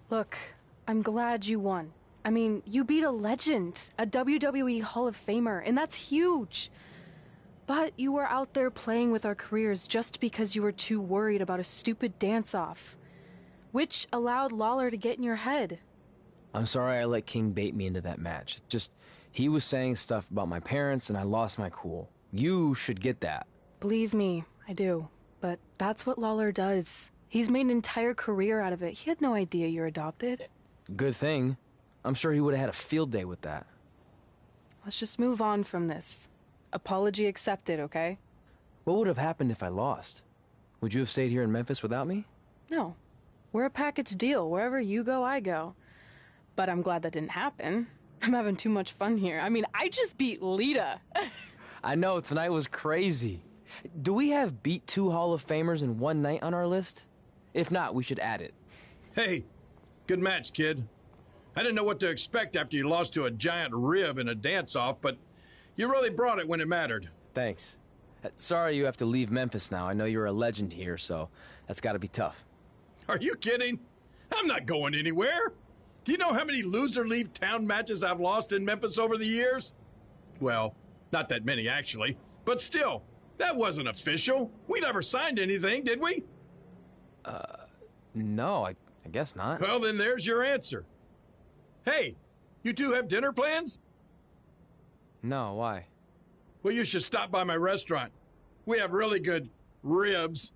Look, I'm glad you won. I mean, you beat a legend, a WWE Hall of Famer, and that's huge. But you were out there playing with our careers just because you were too worried about a stupid dance-off, which allowed Lawler to get in your head. I'm sorry I let King bait me into that match. Just, he was saying stuff about my parents and I lost my cool. You should get that. Believe me, I do. But that's what Lawler does. He's made an entire career out of it. He had no idea you're adopted. Good thing. I'm sure he would have had a field day with that. Let's just move on from this. Apology accepted, okay? What would have happened if I lost? Would you have stayed here in Memphis without me? No. We're a package deal. Wherever you go, I go. But I'm glad that didn't happen. I'm having too much fun here. I mean, I just beat Lita. I know, tonight was crazy. Do we have beat 2 Hall of Famers in one night on our list? If not, we should add it. Hey, good match, kid. I didn't know what to expect after you lost to a giant rib in a dance-off, but you really brought it when it mattered. Thanks. Sorry you have to leave Memphis now. I know you're a legend here, so that's got to be tough. Are you kidding? I'm not going anywhere. Do you know how many loser leave town matches I've lost in Memphis over the years? Well, not that many, actually. But still, that wasn't official. We never signed anything, did we? No, I guess not. Well, then there's your answer. Hey, you two have dinner plans? No, why? Well, you should stop by my restaurant. We have really good ribs.